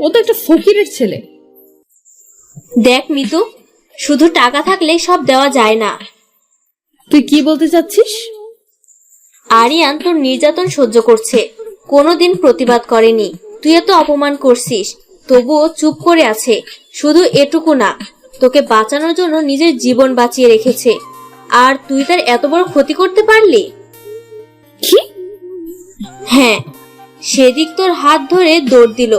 ও তো একটা ফকিরের ছেলে। দেখ মিতু, শুধু টাকা থাকলে সব দেওয়া যায় না। তুই কি বলতে চাচ্ছিস? আরিয়ান তোর নির্যাতন সহ্য করছে, কোনোদিন প্রতিবাদ করেনি। তুই এত অপমান করছিস, তবুও চুপ করে আছে। শুধু এটুকু না, তোকে বাঁচানোর জন্য নিজের জীবন বাঁচিয়ে রেখেছে, আর তুই তার এত বড় ক্ষতি করতে পারলি? কি? হ্যাঁ, সেদিক তোর হাত ধরে দৌড় দিল,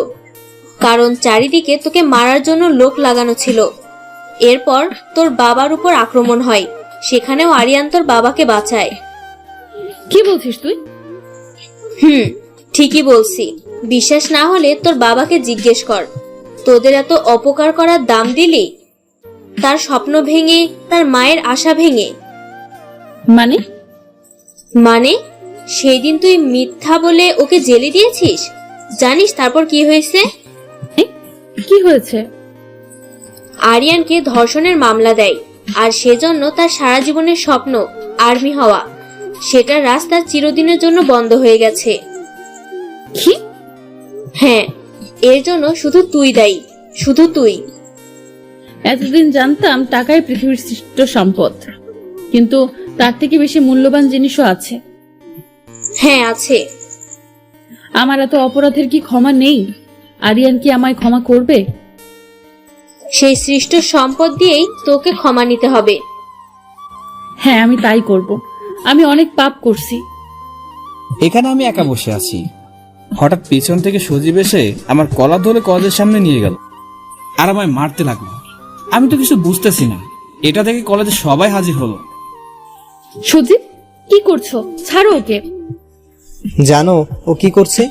কারণ চারিদিকে তোকে মারার জন্য লোক লাগানো ছিল। এরপর তোর বাবার উপর আক্রমণ হয়, সেখানেও আরিয়ান তোর বাবাকে বাঁচায়। কি বলছিস তুই? ঠিকই বলছি। বিশ্বাস না হলে তোর বাবাকে জিজ্ঞেস কর। তোদের এত অপকার করার দাম দিলি, তার স্বপ্ন ভেঙে, তার মায়ের আশা ভেঙে। মানে সেই দিন তুই মিথ্যা বলে ওকে জেলে দিয়েছিস। জানিস তারপর কি হয়েছে? কি হয়েছে? আরিয়ানকে ধর্ষণের মামলা দেয়, আর সেজন্য তার সারা জীবনের স্বপ্ন আর্মি হওয়া, সেটার রাস্তা চিরদিনের জন্য বন্ধ হয়ে গেছে। কি? হ্যাঁ, এর জন্য শুধু তুই দায়ী, শুধু তুই। এতদিন জানতাম টাকাই পৃথিবীর শ্রেষ্ঠ সম্পদ। কিন্তু তার থেকে বেশি মূল্যবান জিনিসও আছে। হ্যাঁ আছে। আমার এত অপরাধের কি ক্ষমা নেই? আরিয়ান কি আমায় ক্ষমা করবে? সেই সৃষ্ট সম্পদ দিয়েই তোকে ক্ষমা নিতে হবে। হ্যাঁ, আমি তাই করব। আমি অনেক পাপ করছি। এখানে আমি একা বসে আছি, হঠাৎ পেছন থেকে সজীব এসে আমার কলার ধরে কলেজের সামনে নিয়ে গেল আর আমায় মারতে লাগলো। আমি তো কিছু বুঝতেছি না। এটা থেকে কলেজে সবাই হাজির হলো। সজীব, কি করছো? ছাড়ো ওকে। জানো ও কি করছে?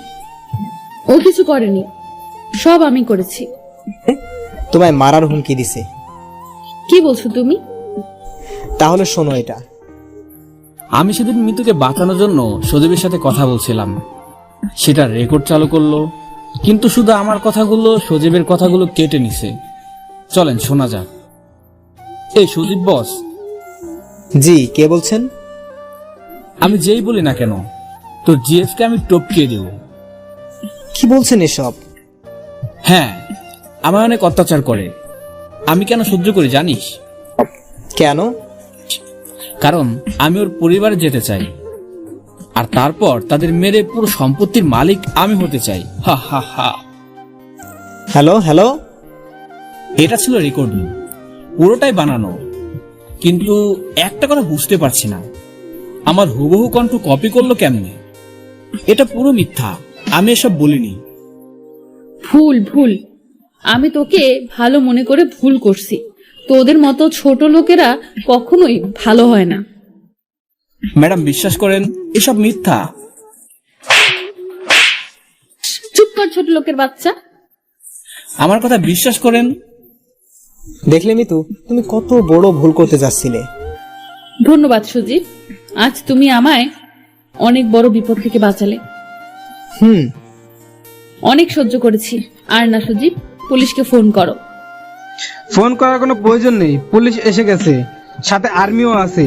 ও কিছু করেনি, সব আমি করেছি। তোমায় মারার হুমকি দিছে। কি বলছো তুমি? তাহলে শোনো এটা। আমি সেদিন মিতুকে বাঁচানোর জন্য সজীবের সাথে কথা বলছিলাম, সেটা রেকর্ড চালু করলো, কিন্তু শুধু আমার কথাগুলো সজীবের কথাগুলো কেটে নিছে। চলেন শোনা যাক। এই সজীব বস। জি, কে বলছেন? আমি যেই বলি না কেন, তোর জিএফ কে আমি টপকিয়ে দেব। কি বলছেন এসব? হ্যাঁ, আমার অনেক অত্যাচার করে। আমি কেন সহ্য করি জানিস? কেন? কারণ আমি ওর পরিবারে যেতে চাই, আর তারপর তাদের মেরে পুরো সম্পত্তির মালিক আমি হতে চাই। হা হা হা। Hello hello. এটা ছিল রেকর্ডিং, পুরোটাই বানানো। কিন্তু একটা কথা বুঝতে পারছি না, আমার হুবহু কণ্ঠ কপি করলো কেমনে? এটা পুরো মিথ্যা, আমি এসব বলিনি। ভুল ভুল। আমি তোকে ভালো মনে করে ভুল করছি। তোদের মতো ছোট লোকেরা কখনোই ভালো হয় না। ম্যাডাম বিশ্বাস করেন, এসব মিথ্যা। চুপ কর ছোট লোকের বাচ্চা। আমার কথা বিশ্বাস করেন। দেখলে মিতু, তুমি কত বড় ভুল করতে যাচ্ছিলে। ধন্যবাদ সজীব, আজ তুমি আমায় অনেক বড় বিপদ থেকে বাঁচালে। অনেক সহ্য করেছি। আর না সজীব, পুলিশকে ফোন করো। ফোন করার কোনো প্রয়োজন নেই, পুলিশ এসে গেছে, সাথে আর্মিও আছে।